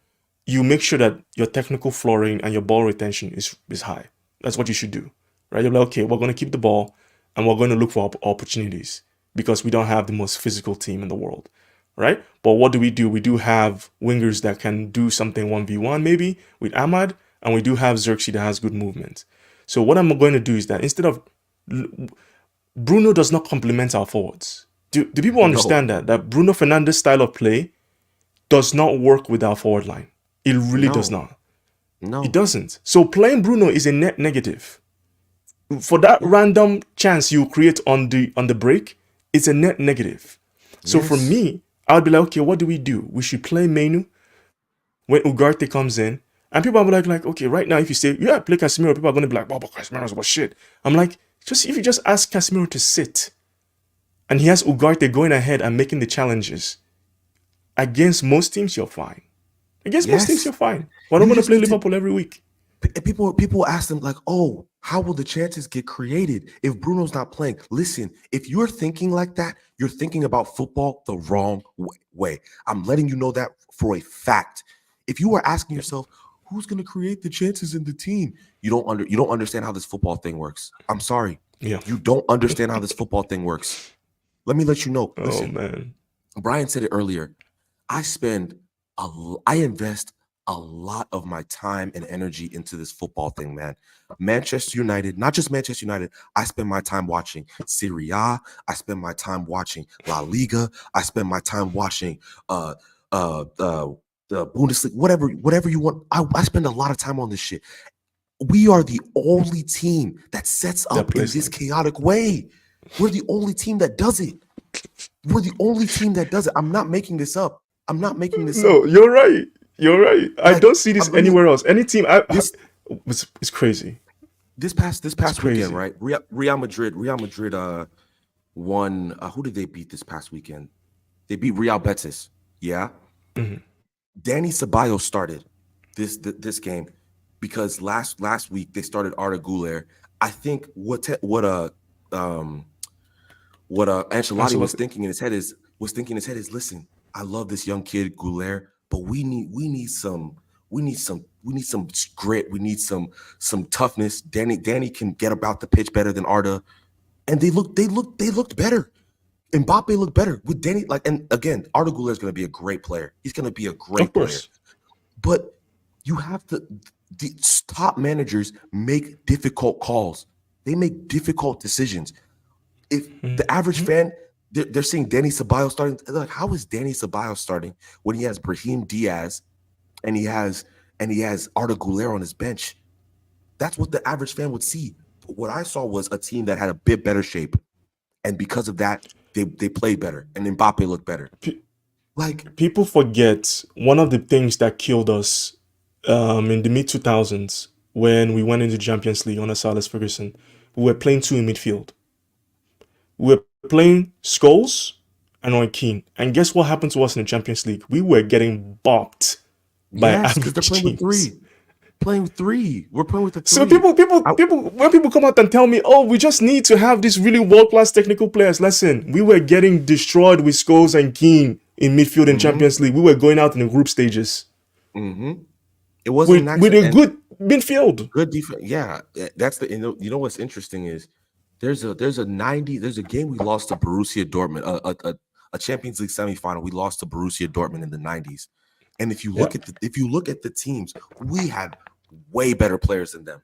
You make sure that your technical flooring and your ball retention is high. That's what you should do, right? You're like, okay, we're going to keep the ball and we're going to look for opportunities because we don't have the most physical team in the world, right? But what do? We do have wingers that can do something 1v1 maybe with Ahmad, and we do have Xerxes that has good movement. So what I'm going to do is that instead of Bruno does not complement our forwards. Do people No, understand that Bruno Fernandes' style of play does not work with our forward line? It really does no, not. It no. doesn't. So playing Bruno is a net negative. For that Yeah. random chance you create on the break, it's a net negative. So for Yes. me, I would be like, okay, what do? We should play Menu when Ugarte comes in. And people are like, okay, right now, if you say, yeah, play Casemiro, people are going to be like, oh, but Casemiro's about shit. I'm like, if you just ask Casemiro to sit, and he has Ugarte going ahead and making the challenges, against most teams, you're fine. Against most teams, Yes. you're fine. We're not You going to just play need to. Liverpool every week. People ask them like, oh, how will the chances get created if Bruno's not playing? Listen, if you're thinking like that, you're thinking about football the wrong way. I'm letting you know that for a fact. If you are asking yourself, who's going to create the chances in the team? You don't understand how this football thing works. I'm sorry. Yeah. You don't understand how this football thing works. Let me let you know. Oh, Listen, man. Brian said it earlier. I invest a lot of my time and energy into this football thing, man. Manchester United, not just Manchester United. I spend my time watching Serie A. I spend my time watching La Liga. I spend my time watching the Bundesliga, whatever you want. I spend a lot of time on this shit. We are the only team that sets That up in plays this like chaotic way. We're the only team that does it. We're the only team that does it. I'm not making this up. I'm not making this up. No, you're right. You're right. I Like, don't see this let me anywhere else. Any team, this it's crazy. this It's past weekend, crazy. right? Real Madrid won. Who did they beat this past weekend? They beat Real Betis. Yeah. Mhm. Danny Ceballos started this game because last week they started Arda Güler. I think what Ancelotti was Ancelotti. thinking in his head is listen, I love this young kid Güler, but we need some grit, we need some toughness. Danny can get about the pitch better than Arda, and they looked better. Mbappe looked better with Danny. Like, and again, Arda Güler is going to be a great player. He's going to be a Of great player, course. but you have to. The top managers make difficult calls. They make difficult decisions. If the average Mhm. fan, they're seeing Danny Ceballos starting, they're like, how is Danny Ceballos starting when he has Brahim Diaz and he has Arda Güler on his bench? That's what the average fan would see. But what I saw was a team that had a bit better shape, and because of that, they played better, and Mbappe looked better. Pe- Like, People forget one of the things that killed us in the mid 2000s when we went into Champions League under Sir Alex Ferguson. We were playing two in midfield. We were playing Scholes and Roy Keane. And guess what happened to us in the Champions League? We were getting bopped by yes, because they're average playing with teams. three. Playing with three. We're playing with the So three. when people come out and tell me, oh, we just need to have these really world-class technical players. Listen, we were getting destroyed with Scholes and Keane in midfield in Mm-hmm, Champions League. We were going out in the group stages mm-hmm. It wasn't an with accident. a And good midfield. good defense. Yeah, that's the. You know what's interesting is there's a game we lost to Borussia Dortmund, a Champions League semifinal. We lost to Borussia Dortmund in the 90s. And if you Yeah. look at the teams, we had way better players than them.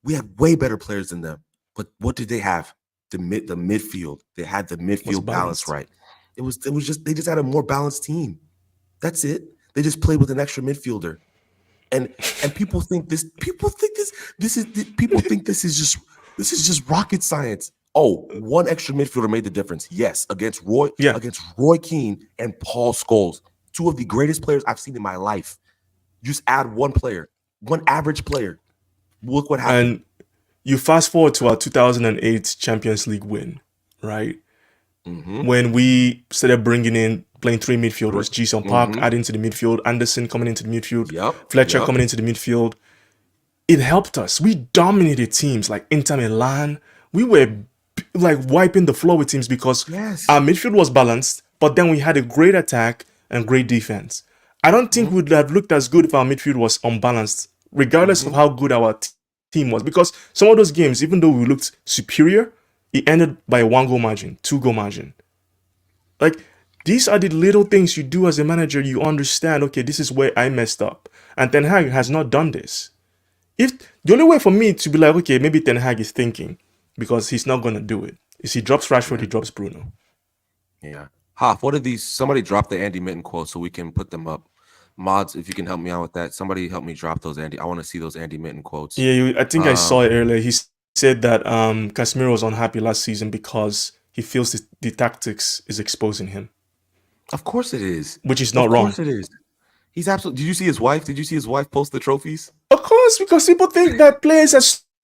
We had way better players than them. But what did they have? The midfield. They had the midfield balance Balanced. right. It was just they just had a more balanced team. That's it. They just played with an extra midfielder. And people think this is just rocket science. Oh, one extra midfielder made the difference. Yes, against Yeah. Roy Keane and Paul Scholes, two of the greatest players I've seen in my life. Just add one player, one average player. Look what happened. And you fast forward to our 2008 Champions League win, right? Mm-hmm. When we started bringing in playing three midfielders, Jason Park Mm-hmm. adding to the midfield, Anderson coming into the midfield, Yep. Fletcher Yep. coming into the midfield. It helped us. We dominated teams like Inter Milan. We were like wiping the floor with teams because Yes. our midfield was balanced, but then we had a great attack and great defense. I don't think we'd have looked as good if our midfield was unbalanced, regardless of how good our team was. Because some of those games, even though we looked superior, it ended by a 1-goal margin, 2-goal margin. Like, these are the little things you do as a manager. You understand, okay, this is where I messed up. And Ten Hag has not done this. If the only way for me to be like, okay, maybe Ten Hag is thinking, because he's not going to do it, is he drops Rashford, he drops Bruno. Yeah. Hoff, what are these? Somebody drop the Andy Mitten quotes so we can put them up. Mods, if you can help me out with that. Somebody help me drop those I want to see those Andy Mitten quotes. Yeah, I think I saw it earlier. He said that Casemiro was unhappy last season because he feels the tactics is exposing him. Of course it is. Which is not wrong. Of course it is. He's absolutely. Did you see his wife? Did you see his wife post the trophies? Of course, because people think that players are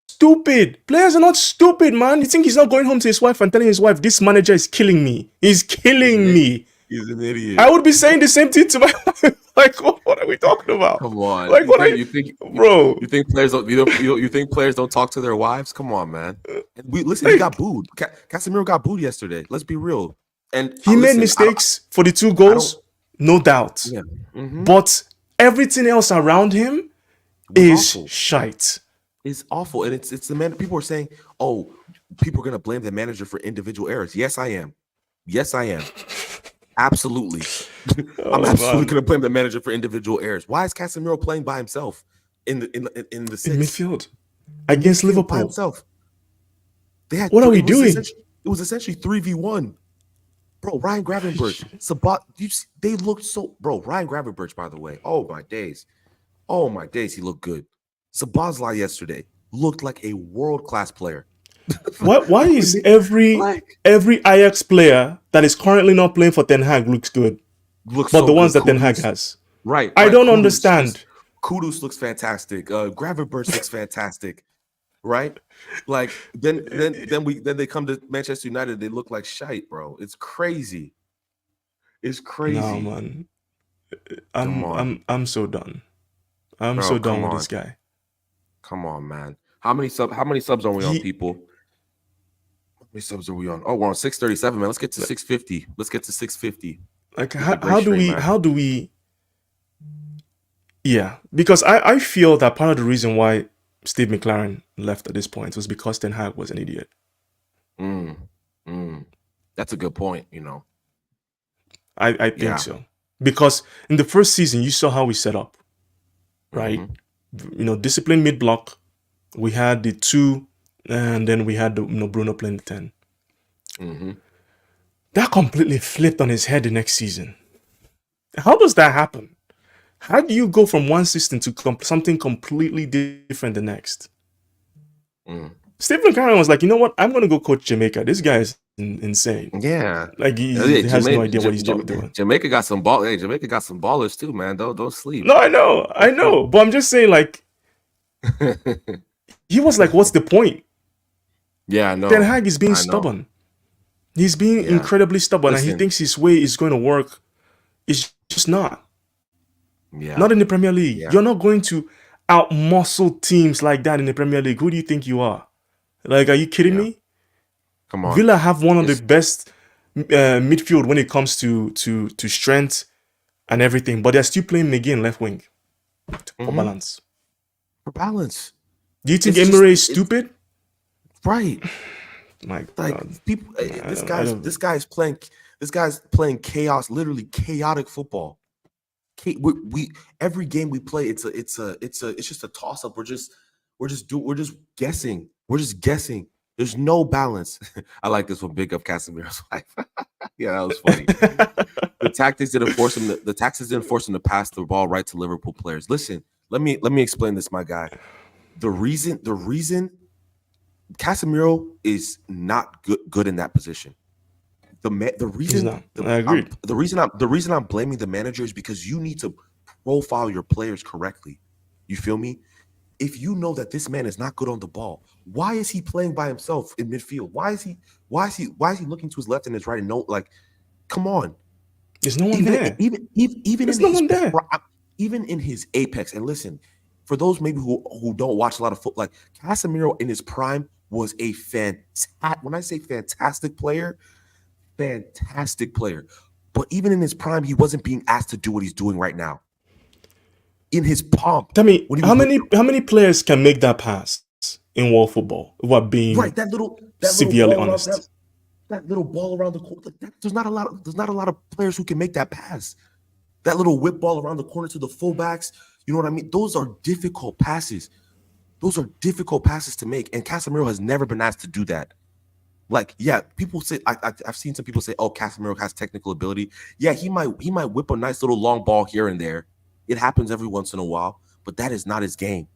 stupid. Players are not stupid, man. You think he's not going home to his wife and telling his wife, this manager is killing me. He's killing me. He's an idiot. I would be saying the same thing to my wife. Like, what are we talking about? Come on. Like, you think, bro? You think players don't? You think players don't talk to their wives? Come on, man. Listen. He got booed. Casemiro got booed yesterday. Let's be real. And he made mistakes for the 2 goals, no doubt. Yeah. But everything else around him is awful. Shite. It's awful, and it's the man. People are saying, "Oh, people are gonna blame the manager for individual errors." Yes, I am. Yes, I am. Absolutely. I'm absolutely gonna blame the manager for individual errors. Why is Casemiro playing by himself in the six? In midfield against Liverpool by himself? What are we doing? It was essentially 3v1. Bro, Ryan Gravenberch, Sabat, they looked so. Bro, Ryan Gravenberch, by the way. Oh my days, he looked good. Sabazla yesterday looked like a world-class player. Why is every Ajax player that is currently not playing for Ten Hag looks good, but so the ones that Ten Hag has, right? I don't understand. Kudus looks fantastic. Gravenberch looks fantastic, right? Like then they come to Manchester United, they look like shite, bro. It's crazy. It's crazy. No, man. I'm so done. I'm so done with this guy. Come on, man. How many subs are we on, people? How many subs are we on? Oh, we're on 637, man. Let's get to 650. Let's get to 650. Like how do we yeah, because I feel that part of the reason why Steve McLaren left at this point was because Ten Hag was an idiot. That's a good point, you know. I think so. Because in the first season, you saw how we set up, right? You know, disciplined mid-block. We had the 2, and then we had Bruno playing the 10. That completely flipped on his head the next season. How does that happen? How do you go from one system to something completely different the next? Stephen Curran was like, you know what? I'm going to go coach Jamaica. This guy is insane. Yeah. Like he has no idea what he's doing. Jamaica got some ball. Hey, Jamaica got some ballers too, man. Don't sleep. No, I know. But I'm just saying, like, he was like, what's the point? Yeah, I know. Ten Hag is being stubborn. He's being incredibly stubborn. And he thinks his way is going to work. It's just not. Yeah. Not in the Premier League. Yeah. You're not going to out-muscle teams like that in the Premier League. Who do you think you are? Like, are you kidding me? Come on. Villa have one of the best midfield when it comes to strength and everything, but they're still playing McGinn left wing for balance. For balance. Do you think Emery is stupid? Right. My God. People. This guy's playing chaos. Literally chaotic football. We every game we play, it's just a toss up. We're just guessing. We're just guessing. There's no balance. I like this one. Big up Casemiro's wife. Yeah, that was funny. The tactics didn't force him to pass the ball right to Liverpool players. Listen, let me explain this, my guy. The reason Casemiro is not good in that position. The reason I'm blaming the manager is because you need to profile your players correctly. You feel me? If you know that this man is not good on the ball, why is he playing by himself in midfield? Why is he looking to his left and his right? And no, like, come on. There's no one there. Even in his apex. And listen, for those maybe who don't watch a lot of football, like Casemiro in his prime was a when I say fantastic player, fantastic player. But even in his prime, he wasn't being asked to do what he's doing right now. In his pomp, Temi, when he how was many players can make that pass in world football without being right, that little severely ball around honest? that little ball around the corner. There's not a lot of players who can make that pass. That little whip ball around the corner to the fullbacks. You know what I mean? Those are difficult passes. Those are difficult passes to make, and Casemiro has never been asked to do that. Like, yeah, people say I've seen some people say, "Oh, Casemiro has technical ability." Yeah, he might whip a nice little long ball here and there. It happens every once in a while, but that is not his game.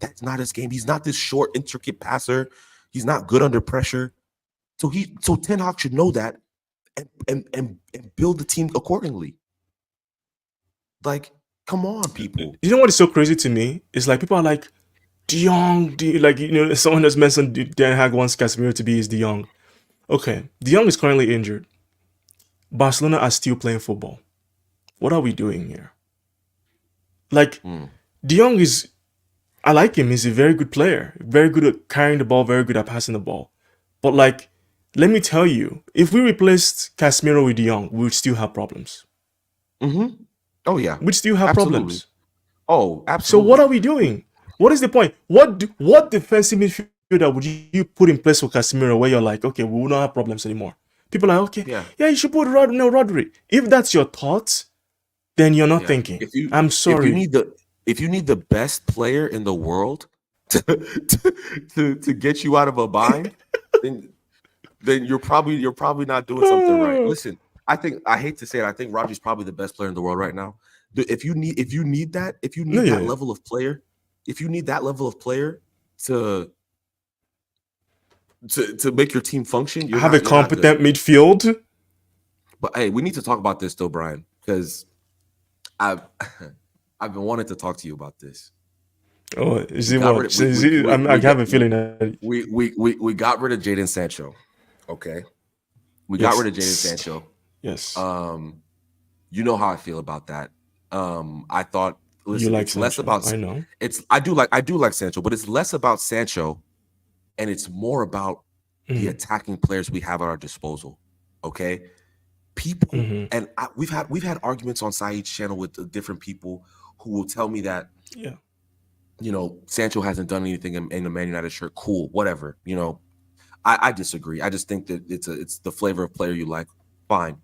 That's not his game. He's not this short, intricate passer. He's not good under pressure. So Ten Hag should know that and build the team accordingly. Like, come on, people. You know what is so crazy to me? It's like people are like, De Jong, like, you know, someone has mentioned Den Hag wants Casemiro to be his De Jong. Okay, De Jong is currently injured. Barcelona are still playing football. What are we doing here? Like, De Jong is, I like him. He's a very good player. Very good at carrying the ball, very good at passing the ball. But like, let me tell you, if we replaced Casemiro with De Jong, we would still have problems. Mm-hmm. Oh, yeah. We'd still have problems. Oh, So absolutely. what are we doing? What is the point? What defensive midfielder would you put in place for Casemiro where you're like, okay, we will not have problems anymore? People are like, okay, yeah, you should put Rodri. If that's your thoughts, then you're not thinking. I'm sorry. If you need the best player in the world to get you out of a bind, then you're probably not doing something right. Listen, I hate to say it, I think Rodri's probably the best player in the world right now. If you need that level of player, if you need that level of player to make your team function, you have a competent midfield. But hey, we need to talk about this though, Brian, because I've been wanting to talk to you about this. Oh, is it what? I have a feeling that we got rid of Jadon Sancho. Okay, we got rid of Jadon Sancho. Yes. You know how I feel about that. I thought, listen, you like it's Sancho. less about. I know. I do like Sancho, but it's less about Sancho, and it's more about the attacking players we have at our disposal. Okay, people, and we've had arguments on Saeed's channel with different people who will tell me that, you know, Sancho hasn't done anything in the Man United shirt. Cool, whatever. You know, I disagree. I just think that it's the flavor of player you like. Fine.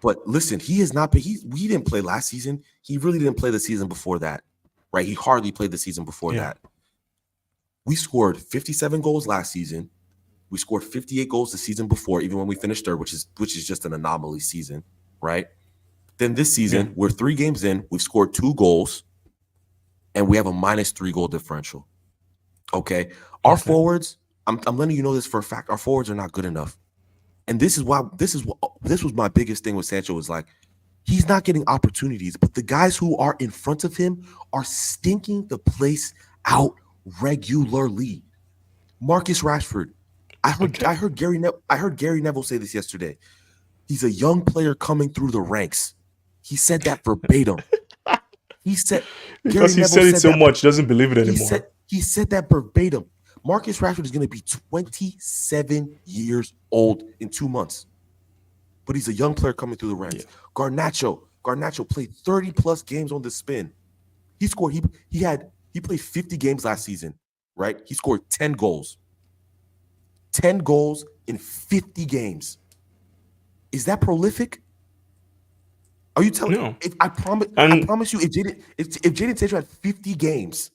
But listen, he has not been. We didn't play last season. He really didn't play the season before that, right? He hardly played the season before that. We scored 57 goals last season. We scored 58 goals the season before, even when we finished third, which is just an anomaly season, right? Then this season, we're 3 games in. We've scored 2 goals, and we have a -3 goal differential. Okay, our forwards. I'm letting you know this for a fact. Our forwards are not good enough. And this was my biggest thing with Sancho, was like, he's not getting opportunities, but the guys who are in front of him are stinking the place out regularly. Marcus Rashford. I heard Gary Neville say this yesterday. He's a young player coming through the ranks. He said that verbatim. He said because he said it so much, he doesn't believe it anymore. He said that verbatim. Marcus Rashford is going to be 27 years old in 2 months. But he's a young player coming through the ranks. Garnacho played 30 plus games on the spin. He scored, he played 50 games last season, right? He scored 10 goals. 10 goals in 50 games. Is that prolific? Are you telling me? I promise you, if Jadon Sancho had 50 games,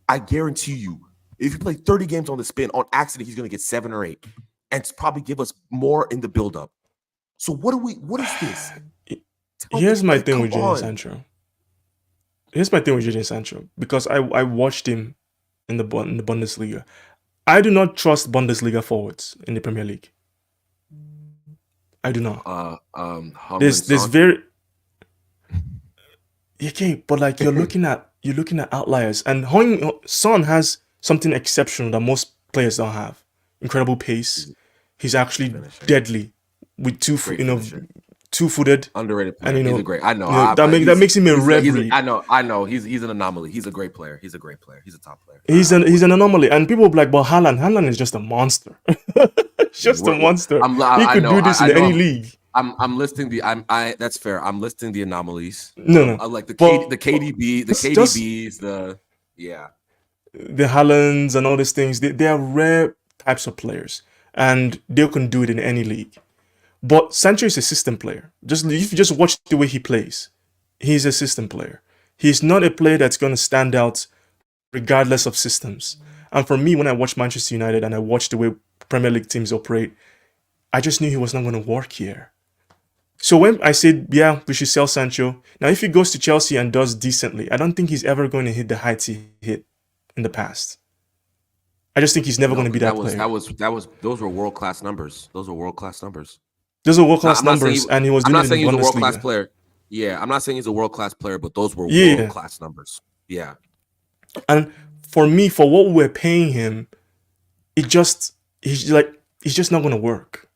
I guarantee you, if he played 30 games on the spin, on accident, he's going to get 7 or 8 and probably give us more in the build-up. So what is this? Here's my thing with Jadon Sancho. Here's my thing with Jadon Sancho, because I watched him in the Bundesliga. I do not trust Bundesliga forwards in the Premier League. I do not. There's very okay, but like you're looking at outliers, and Son has something exceptional that most players don't have. Incredible pace. He's actually deadly with 2 two-footed, Underrated and player. He's a great. I know. that makes him a rare he's breed. I know. He's an anomaly. He's a great player. He's a great player. He's a top player. He's an anomaly, and people will be like, but Haaland is just a monster. Just a monster. He could do this in any league. I'm listing the that's fair. I'm listing the anomalies. No. I like the But KDBs, the Haalands and all these things. They are rare types of players, and they can do it in any league. But Sancho is a system player. If you just watch the way he plays, he's a system player. He's not a player that's going to stand out regardless of systems. And for me, when I watch Manchester United and I watch the way Premier League teams operate, I just knew he was not going to work here. So when I said, yeah, we should sell Sancho, now if he goes to Chelsea and does decently, I don't think he's ever going to hit the heights he hit in the past. I just think he's never going to be that player. Those were world-class numbers. Those are world-class numbers, and he was doing it in the Bundesliga. I'm not saying he's a world-class player. Yeah, I'm not saying he's a world-class player, but those were world-class numbers. Yeah. And for me, for what we're paying him, he's just not going to work.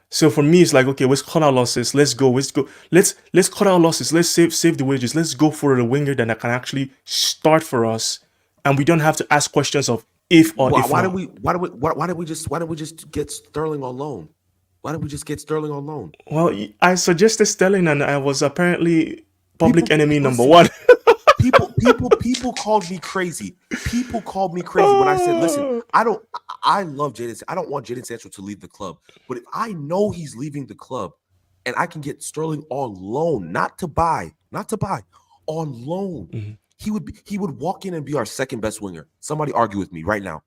So for me, it's like, okay, let's cut our losses. Let's go. Let's cut our losses. Let's save the wages. Let's go for a winger that can actually start for us, and we don't have to ask questions of if or if why not. did we just get Sterling on loan? Why did we just get Sterling on loan? Well, I suggested Sterling, and I was apparently public enemy number one. People called me crazy. People called me crazy when I said, listen, I love Jadon. I don't want Jadon Sancho to leave the club. But if I know he's leaving the club and I can get Sterling on loan, not to buy, on loan, Mm-hmm. he would walk in and be our second best winger. Somebody argue with me right now.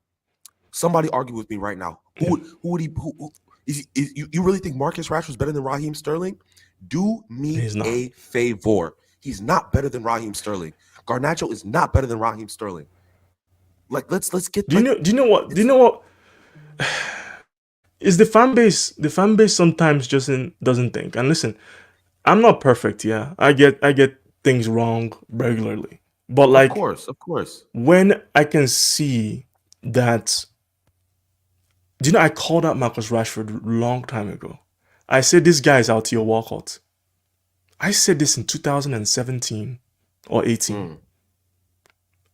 Who would he you really think Marcus Rashford's better than Raheem Sterling? Do me a favor. He's not better than Raheem Sterling. Garnacho is not better than Raheem Sterling. Like let's get. Do you know what? Is the fan base sometimes just doesn't think. And listen, I'm not perfect. Yeah, I get things wrong regularly. But like, of course. When I can see that, I called out Marcus Rashford a long time ago. I said this guy is out here walkout. I said this in 2017 or 18.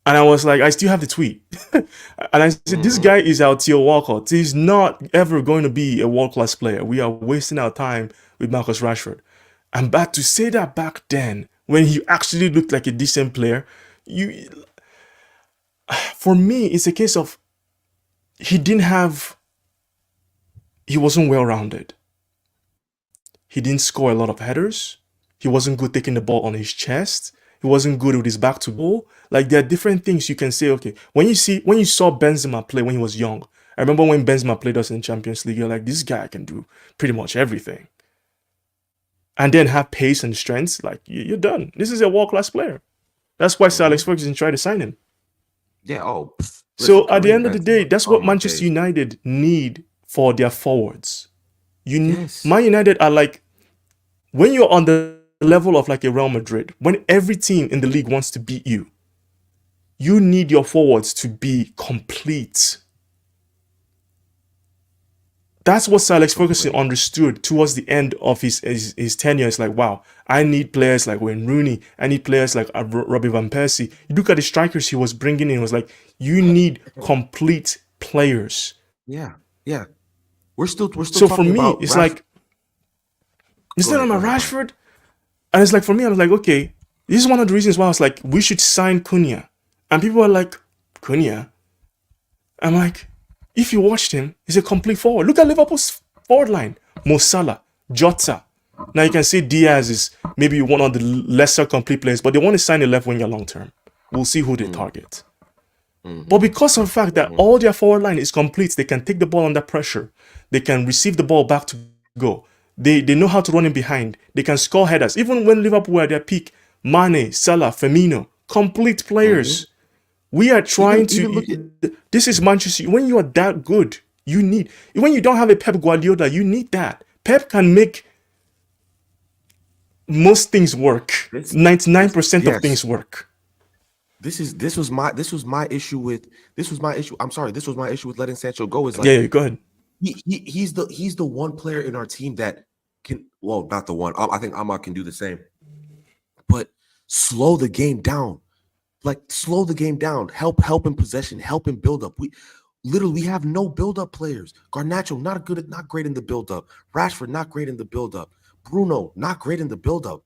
And I was like, I still have the tweet. And I said, this guy is our Theo Walcott. He's not ever going to be a world-class player. We are wasting our time with Marcus Rashford. And back to say that back then, when he actually looked like a decent player, for me, it's a case of he wasn't well-rounded. He didn't score a lot of headers. He wasn't good taking the ball on his chest. He wasn't good with his back to goal. Like, there are different things you can say, okay. When you saw Benzema play when he was young, I remember when Benzema played us in Champions League, you're like, this guy can do pretty much everything. And then have pace and strength, like, you're done. This is a world-class player. That's why Sir Alex Ferguson tried to sign him. Yeah, so at the end of the day, that's what Manchester United need for their forwards. Man United are like, when you're on the level of like a Real Madrid, when every team in the league wants to beat you, you need your forwards to be complete. That's what Sir Alex Ferguson understood towards the end of his tenure. It's like, wow, I need players like Wayne Rooney. I need players like Robbie Van Persie. You look at the strikers he was bringing in. It was like, you need complete players. Yeah. We're still. So for me, it's like, instead of Rashford, and it's like, for me, I was like, okay, this is one of the reasons why I was like, we should sign Cunha. And people are like, Cunha? I'm like, if you watched him, he's a complete forward. Look at Liverpool's forward line. Mo Salah, Jota. Now you can say Diaz is maybe one of the lesser complete players, but they want to sign a left winger long term. We'll see who they target. But because of the fact that all their forward line is complete, they can take the ball under pressure. They can receive the ball back to go. They know how to run in behind. They can score headers. Even when Liverpool were at their peak, Mane, Salah, Firmino, complete players. We are trying this is Manchester. When you are that good, when you don't have a Pep Guardiola, you need that. Pep can make most things work. 99% of things work. This was my issue with letting Sancho go. Is like, yeah, go ahead. He's the one player in our team that not the one. I think Ahmad can do the same. But slow the game down. Like slow the game down. Help in possession. Help in build up. We have no build up players. Garnacho not great in the build up. Rashford not great in the build up. Bruno not great in the build up.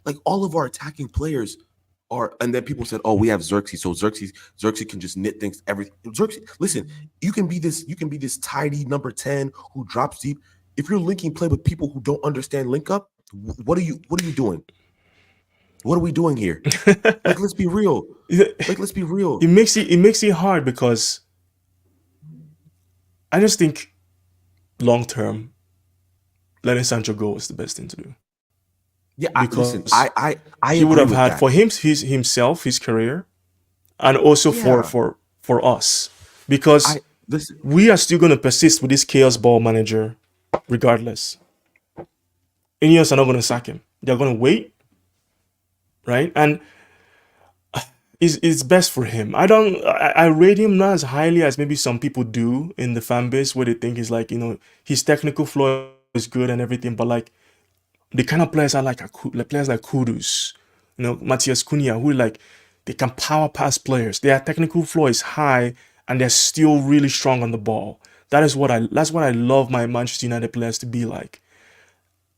Like all of our attacking players are. And then people said, "Oh, we have Xerxes, so Xerxes can just knit things. Everything. Xerxes, listen, you can be this tidy number 10 who drops deep. If you're linking play with people who don't understand link up, what are you doing? What are we doing here? Like, let's be real. Like, let's be real. It makes it hard because I just think long term, letting Sancho go is the best thing to do. Yeah, because I he would have had for himself, his career, and also for us, because we are still going to persist with this chaos ball manager, regardless. INEOS are not going to sack him; they're going to wait, right? And it's best for him. I rate him not as highly as maybe some people do in the fan base, where they think he's like, his technical flow is good and everything, but like the kind of players are like players like Kudus, Matthias Cunha, who like they can power pass players. Their technical flow is high and they're still really strong on the ball. That's what I love my Manchester United players to be like.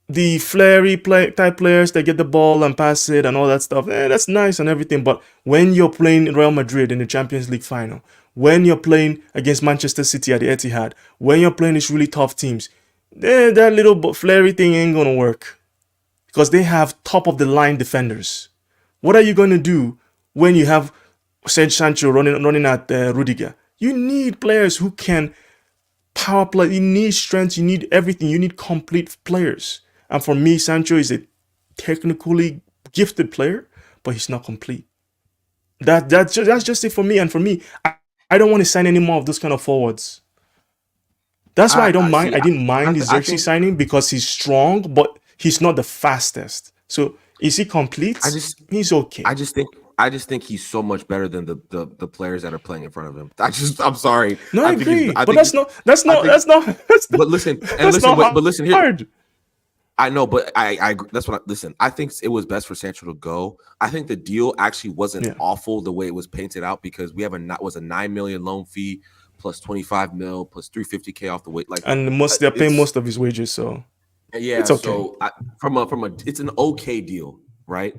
The flary type players that get the ball and pass it and all that stuff, that's nice and everything. But when you're playing Real Madrid in the Champions League final, when you're playing against Manchester City at the Etihad, when you're playing these really tough teams, that little flary thing ain't gonna work, because they have top of the line defenders. What are you gonna do when you have Sergio Sancho running at Rudiger? You need players who can power play. You need strength. You need everything. You need complete players. And for me, Sancho is a technically gifted player, but he's not complete. That's just it for me. And for me, I don't want to sign any more of those kind of forwards. That's why I didn't mind the Xerxes signing, because he's strong, but he's not the fastest. So is he complete? He's okay. I just think he's so much better than the players that are playing in front of him. I'm sorry. No, I agree. But that's not. But listen here. Hard. I know, but I that's what listen. I think it was best for Sancho to go. I think the deal actually wasn't awful the way it was painted out, because we have was a $9 million loan fee plus 25 mil plus 350K off the weight. Like, and they're paying most of his wages, so yeah, it's okay. So it's an okay deal, right?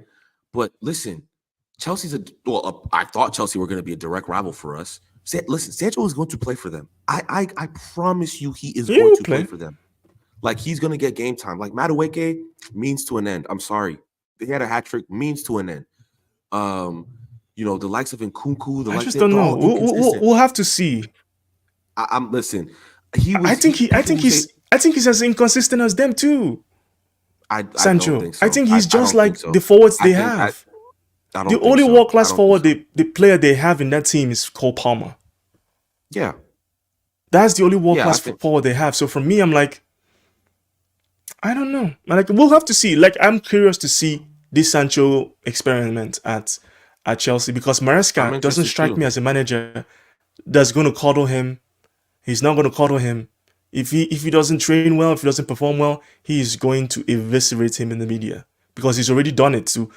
But listen, Chelsea's I thought Chelsea were going to be a direct rival for us. Listen, Sancho is going to play for them. I promise you, he is going to play for them. Like, he's going to get game time. Like, Madueke means to an end. I'm sorry. He had a hat trick, means to an end. The likes of Nkunku. I just don't know. We'll have to see. Listen. I think he's as inconsistent as them too. Sancho. Don't think so. I think he's just like the forwards they have. The only world-class forward, the player they have in that team is Cole Palmer. Yeah. That's the only world-class forward they have. So for me, I'm like, I don't know. Like, we'll have to see. Like, I'm curious to see this Sancho experiment at Chelsea, because Maresca doesn't strike me as a manager that's going to coddle him. He's not going to coddle him. If he doesn't train well, if he doesn't perform well, he is going to eviscerate him in the media, because he's already done it to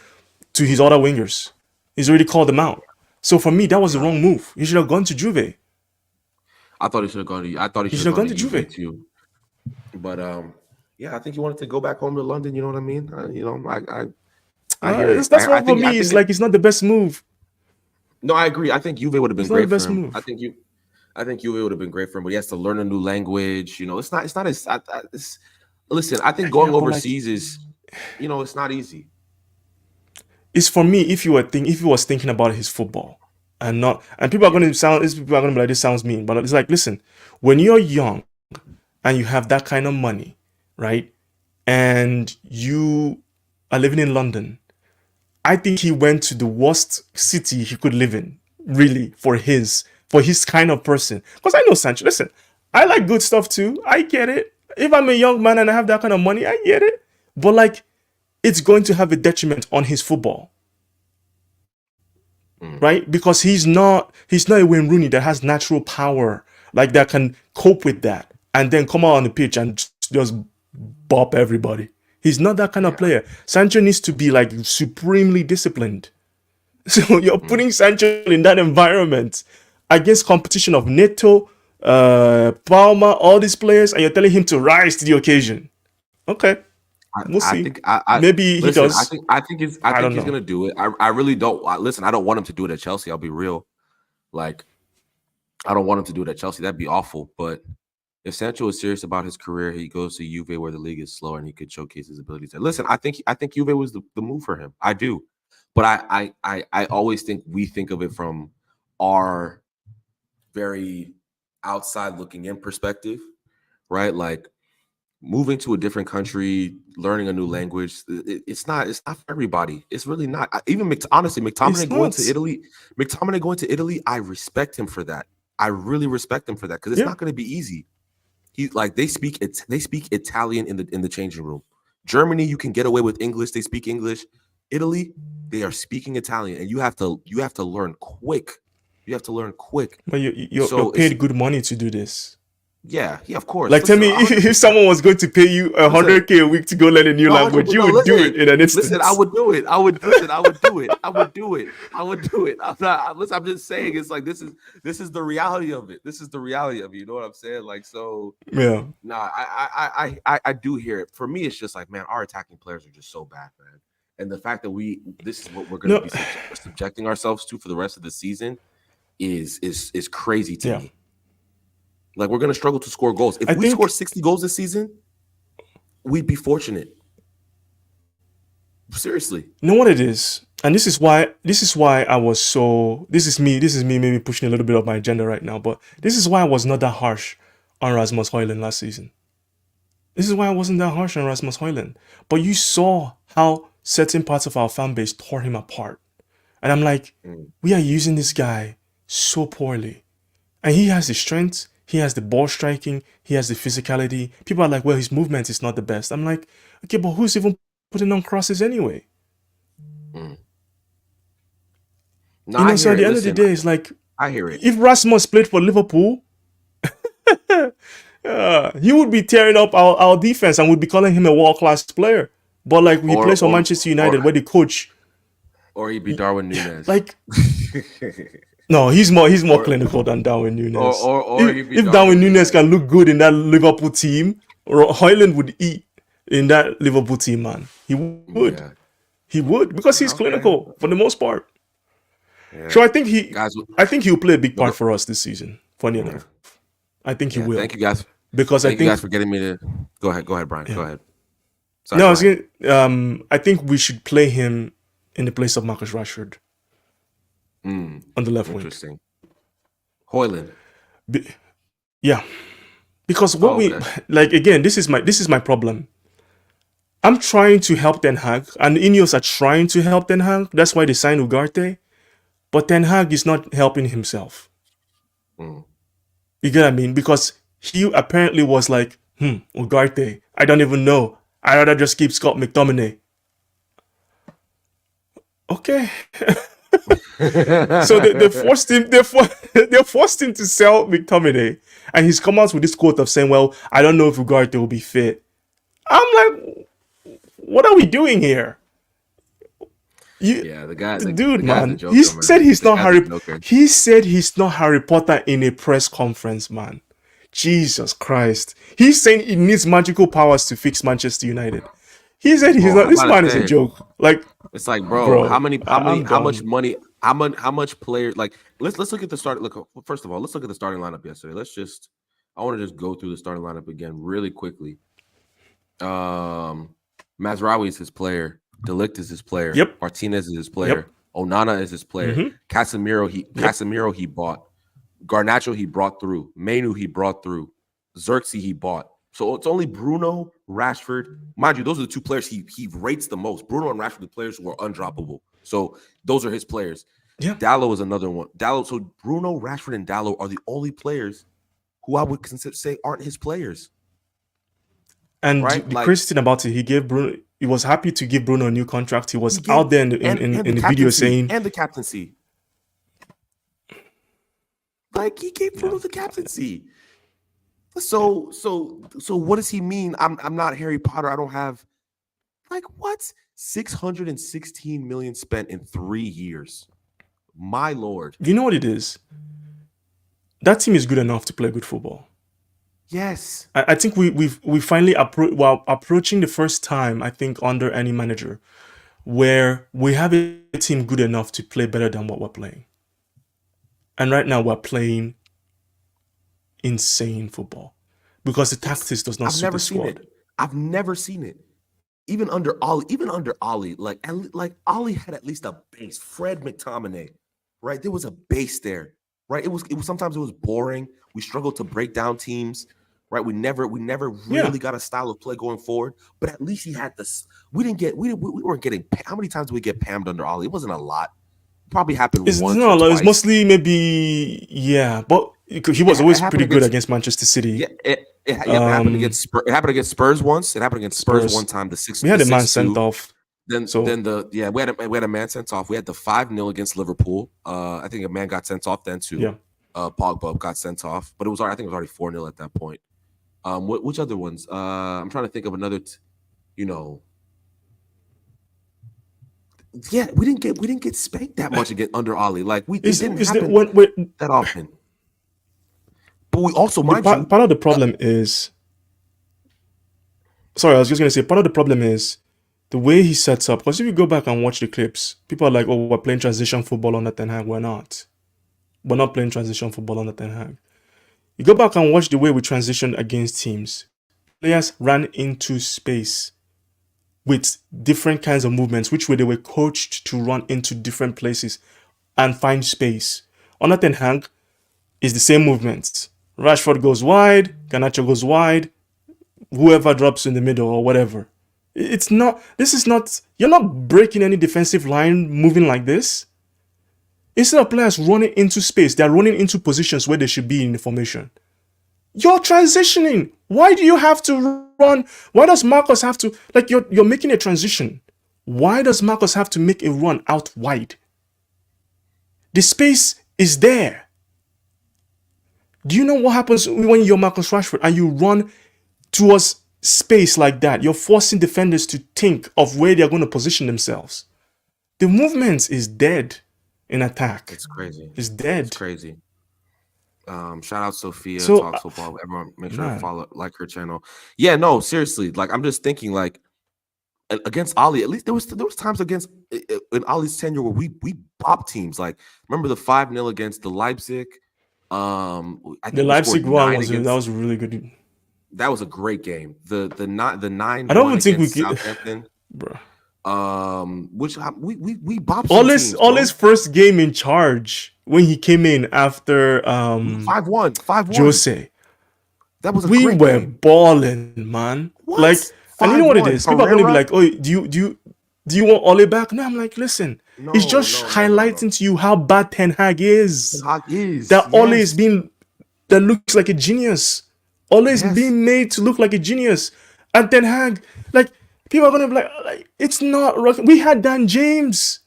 his other wingers. He's already called them out. So for me, that was the wrong move. He should have gone to Juve. I thought he should have gone to Juve too. But I think he wanted to go back home to London. You know what I mean? That's why for me, it's not the best move. No, I agree. I think Juve would have been great for him. I think Juve would have been great for him, but he has to learn a new language. It's not as. Listen, I think going overseas is, it's not easy. It's for me, if he was thinking about his football and people are going to be like, this sounds mean, but it's like, listen, when you're young and you have that kind of money, right, and you are living in London, I think he went to the worst city he could live in, really, for his kind of person. Because I know Sancho. Listen, I like good stuff too. I get it. If I'm a young man and I have that kind of money, I get it. But like, it's going to have a detriment on his football, right? Because he's not a Wayne Rooney that has natural power, like, that can cope with that and then come out on the pitch and just bop everybody. He's not that kind of Yeah. player. Sancho needs to be like supremely disciplined. So you're putting Sancho in that environment against competition of Neto, Palma, all these players, and you're telling him to rise to the occasion. Okay, we'll I see. think I Maybe he listen. does. I I think don't he's know. gonna do it. I really don't. Listen, I don't want him to do it at Chelsea. I'll be real. Like, I don't want him to do it at Chelsea. That'd be awful. But if Sancho is serious about his career, he goes to Juve where the league is slower and he could showcase his abilities there. Listen, I think Juve was the move for him. I do. But I always think we think of it from our very outside looking in perspective, right? Like moving to a different country, learning a new language, it's not for everybody. It's really not. Even honestly, It's McTominay going not. to Italy, I respect him for that. I really respect him for that because it's Yeah, not going to be easy. They speak Italian in the changing room. Germany, you can get away with English. They speak English. Italy, they are speaking Italian, and you have to learn quick. You have to learn quick. but you're So it's paid good money to do this. yeah, of course. Like, tell Listen, me, if 100%. someone was going to pay you Listen, 100K a week to go learn a new no, 100. language, you No, would do it listen, in an listen. instant. I would do it. I would listen. I would do it. I would do it. I would do it. I'm not. Listen. I'm just saying. It's like this is the reality of it. This is the reality of it. You know what I'm saying? Like so. Yeah, Nah, I do hear it. For me, it's just like, man, our attacking players are just so bad, man. And the fact that this is what we're going to no, be subjecting ourselves to for the rest of the season is crazy to yeah. me. Like we're going to struggle to score goals. If I we score think 60 goals this season, we'd be fortunate. Seriously. you know what it is, and this is why I was so. This is me maybe pushing a little bit of my agenda right now, but this is why I was not that harsh on Rasmus Højlund last season. This is why I wasn't that harsh on Rasmus Højlund. But you saw how certain parts of our fan base tore him apart. And I'm like, we are using this guy so poorly. And he has the strength, he has the ball striking, he has the physicality. People are like, well, his movement is not the best. I'm like, okay, but who's even putting on crosses anyway? No, You I know, so hear at the it. end of the Listen, day, it's like, I hear it. if Rasmus played for Liverpool, he would be tearing up our defense and would be calling him a world-class player. But like he plays for Manchester United, where the coach, or he'd be Darwin Núñez. like, no, he's more Or- clinical than Darwin Núñez. or he'd be if Darwin Núñez can look good in that Liverpool team, Højlund would eat in that Liverpool team, man. He would. Yeah. He would, because he's Okay. clinical for the most part. Yeah. So I think Guys, he'll play a big part for us this season. Funny enough, I think he will. Thank you guys. Because Thank I think you guys for getting me to go ahead, Brian. Go ahead. Sorry, no, I was Brian. gonna, I think we should play him in the place of Marcus Rashford on the left wing. Interesting. Højlund. Yeah, because what we like, again, this is my problem. I'm trying to help Ten Hag, and INEOS are trying to help Ten Hag. That's why they signed Ugarte, but Ten Hag is not helping himself. You get what I mean? Because he apparently was like, Ugarte, I don't even know. I'd rather just keep Scott McTominay. Okay. So they forced him. They forced him to sell McTominay, and he's come out with this quote of saying, "Well, I don't know if Ugarte will be fit." I'm like, what are we doing here? The guy's man. a joker, He man. said he's not This Harry. guy's a joker. He said he's not Harry Potter in a press conference, man. Jesus Christ. He's saying he needs magical powers to fix Manchester United. He said he's not. This man is a joke. Like, it's like, bro, how much money, how much players, like, let's look at the start. Look, first of all, let's look at the starting lineup yesterday. I want to just go through the starting lineup again really quickly. Mazraoui is his player. De Ligt is his player. Yep. Martinez is his player. Yep. Onana is his player. Casemiro he bought. Garnacho he brought through. Mainu he brought through. Xerxes he bought. So it's only Bruno, Rashford. Mind you, those are the two players he rates the most. Bruno and Rashford, the players who are undroppable. So those are his players. Yeah. Dallo is another one. So Bruno, Rashford, and Dallo are the only players who I would say aren't his players. And the crazy thing about it, he was happy to give Bruno a new contract. He was out there in the video saying, and the captaincy. Like, he gave Bruno the captaincy. So what does he mean? I'm not Harry Potter. I don't have like what? 616 million spent in 3 years. My lord. You know what it is? That team is good enough to play good football. Yes. I think we finally approaching the first time, I think, under any manager where we have a team good enough to play better than what we're playing. And right now we're playing insane football because the tactics does not I've suit never the seen squad. it. I've never seen it. Even under Ollie, like Ollie had at least a base. Fred McTominay, right? There was a base there, right? It was sometimes it was boring. We struggled to break down teams, right? We never really got a style of play going forward. But at least he had this. We weren't getting. How many times did we get pammed under Ollie? It wasn't a lot. Probably happened It's once not or a lot. twice. It's mostly maybe, yeah, but he was always pretty good against Manchester City. Yeah, it happened against Spurs. It happened against Spurs once. It happened against Spurs one time. We had a man sent off. Then we had a man sent off. We had the 5-0 against Liverpool. I think a man got sent off then too. Yeah. Pogba got sent off, but I think it was already 4-0 at that point. Which other ones? I'm trying to think of another. Yeah, we didn't get spanked that much again under Ollie. Like it didn't happen that often. But we also, part of the problem is. Sorry, I was just gonna say part of the problem is the way he sets up. Because if you go back and watch the clips, people are like, "Oh, we're playing transition football under Ten Hag." We're not. We're not playing transition football under Ten Hag. You go back and watch the way we transitioned against teams. Players ran into space with different kinds of movements, which way they were coached to run into different places and find space. Under Ten Hag is the same movements. Rashford goes wide, Garnacho goes wide, whoever drops in the middle or whatever. It's not, this is not, you're not breaking any defensive line moving like this. Instead of players running into space, they're running into positions where they should be in the formation. You're transitioning. Why do you have to run? Why does Marcus have to, like you're making a transition. Why does Marcus have to make a run out wide? The space is there. Do you know what happens when you're Marcus Rashford and you run towards space like that? You're forcing defenders to think of where they're going to position themselves. The movement is dead in attack. It's crazy. It's dead. It's crazy. Shout out Sophia, Talks Football. Everyone, make sure to follow, like her channel. Yeah, no, seriously. Like I'm just thinking, like against Ollie, at least there was times against in Ollie's tenure where we bopped teams. Like remember the 5-0 against the Leipzig. I think the Leipzig one was really good. That was a great game. The 9. I don't even think we Southampton, bro. Which we bopped Ole's first game in charge when he came in after 5-1 Jose. That was we were balling, man. What? Like, and you know what it is? People are gonna be like, "Oh, do you want Ole back?" No, I'm like, listen, it's just highlighting to you how bad Ten Hag is. That Ole is that looks like a genius. Ole is being made to look like a genius, and Ten Hag, like. People are gonna be like, it's not. We had Dan James.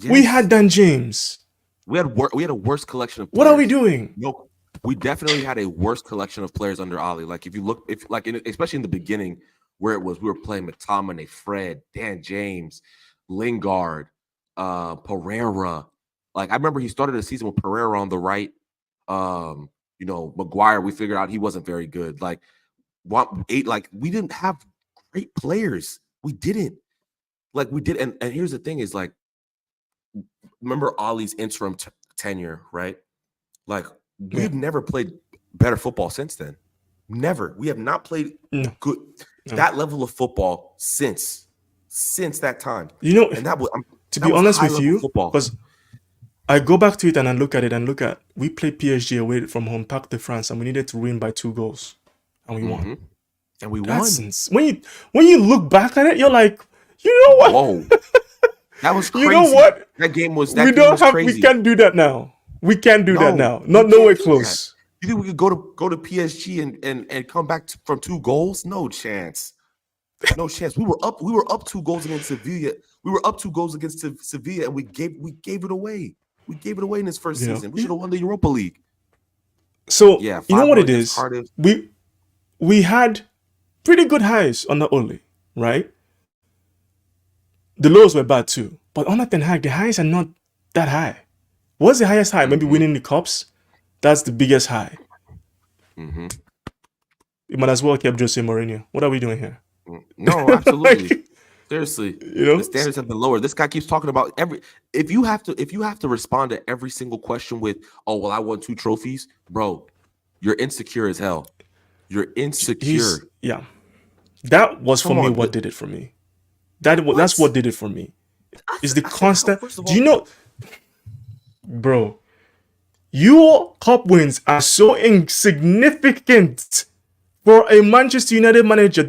Yes. We had Dan James. We had a worse collection of players. What are we doing? No, we definitely had a worse collection of players under Ollie. Like if you look, especially in the beginning, where we were playing McTominay, Fred, Dan James, Lingard, Pereira. Like I remember he started the season with Pereira on the right. Maguire. We figured out he wasn't very good. Like we didn't have great players. We didn't. Like we did. And here's the thing is like, remember Ollie's interim tenure, right? Like we've never played better football since then. Never. We have not played good that level of football since that time. And that was to be honest with you, because I go back to it and I look at we played PSG away from home, Parc de France, and we needed to win by 2 goals. And we won. And we won. When you look back at it, you're like, you know what? Whoa, that was crazy. You know what? That game was. Crazy. We can't do that now. We can't do that now. Not nowhere close. You think we could go to PSG and come back from 2 goals? No chance. No chance. We were up 2 goals against Sevilla. We were up 2 goals against Sevilla, and we gave it away. We gave it away in this first season. We should have won the Europa League. So Yeah, you know 5-0 what it against is? Cardiff. We had pretty good highs under Ole, right? The lows were bad too. But under Ten Hag, the highs are not that high. What's the highest high? Maybe Mm-hmm. winning the cups. That's the biggest high. Mm-hmm. You might as well keep Jose Mourinho. What are we doing here? No, absolutely. Like, Seriously, you the know, standards have been lower. This guy keeps talking about every. If you have to respond to every single question with, "Oh well, I won 2 trophies," bro, you're insecure as hell. You're insecure. yeah. That was for Come me on, what did it for me. That's what? what did it for me. Is the I said, how? constant. First of Do you all, know, bro? Your cup wins are so insignificant for a Manchester United manager.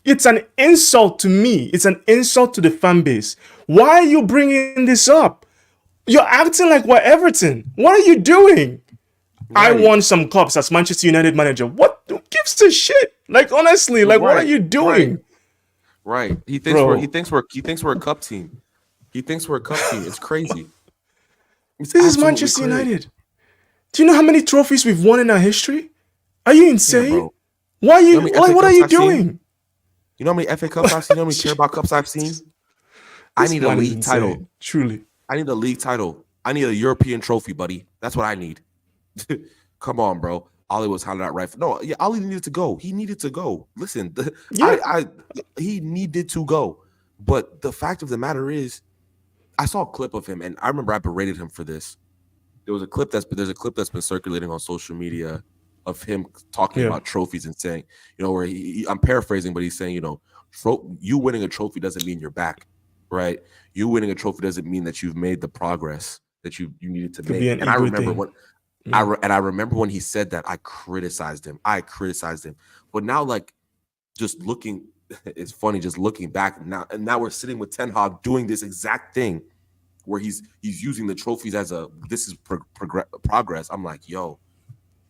It's an insult to me. It's an insult to the fan base. Why are you bringing this up? You're acting like we're Everton. What are you doing? I right, won some cups as Manchester United manager. What? Who gives a shit? Like, honestly, like, what are right, you right, doing, right. He thinks we're he bro? thinks we're he thinks we're a cup team. He thinks we're a cup team. It's crazy. It's This is absolutely Manchester crazy. United. Do you know how many trophies we've won in our history? Are you Yeah, insane? bro. Why are You know you how many like? FA What are Cups you I've seen? doing? You know how many FA Cups I've seen? You know how many Carabao Cups I've seen? I This need a man is league title. insane. Truly. I need a league title. I need a European trophy, buddy. That's what I need. Come on, bro. Ollie was hollering out right. No, yeah, Ollie needed to go. He needed to go. Listen, Yeah. he needed to go. But the fact of the matter is, I saw a clip of him, and I remember I berated him for this. There's a clip that's been circulating on social media of him talking Yeah. about trophies and saying, where I'm paraphrasing, but he's saying, you winning a trophy doesn't mean you're back, right? You winning a trophy doesn't mean that you've made the progress that you needed to Could be make. an And I ego remember thing. when Yeah. I remember when he said that, I criticized him. But now, like, just looking, it's funny just looking back now, and now we're sitting with Ten Hag doing this exact thing where he's using the trophies as this is progress. I'm like, yo,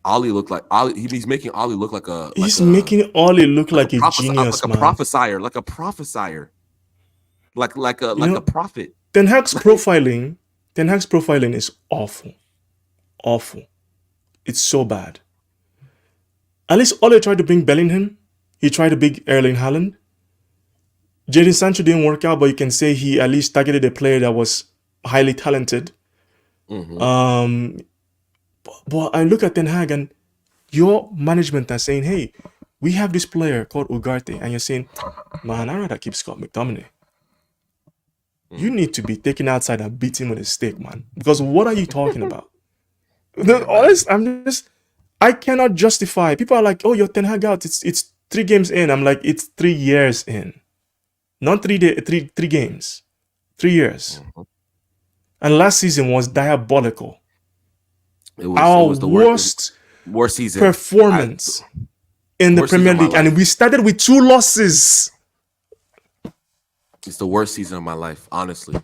Ollie looked like Ollie. He's making Ollie look like He's making Ollie look like a genius, man. prophesier, like a prophesier, You a know, prophet. Ten Hag's profiling is awful. Awful. It's so bad. At least Ollie tried to bring Bellingham. He tried to bring Erling Haaland. Jadon Sancho didn't work out, but you can say he at least targeted a player that was highly talented. Mm-hmm. But I look at Ten Hag and your management are saying, hey, we have this player called Ugarte, and you're saying, man, I'd rather keep Scott McTominay. You need to be taken outside and beat him with a stick, man. Because what are you talking about? Honest, I cannot justify. People are like, oh, you're Ten Hag out. It's 3 games in. I'm like, it's 3 years in. Not 3 games. 3 years. Mm-hmm. And last season was diabolical. It Our was the worst season performance in the Premier League. And we started with 2 losses. It's the worst season of my life, honestly.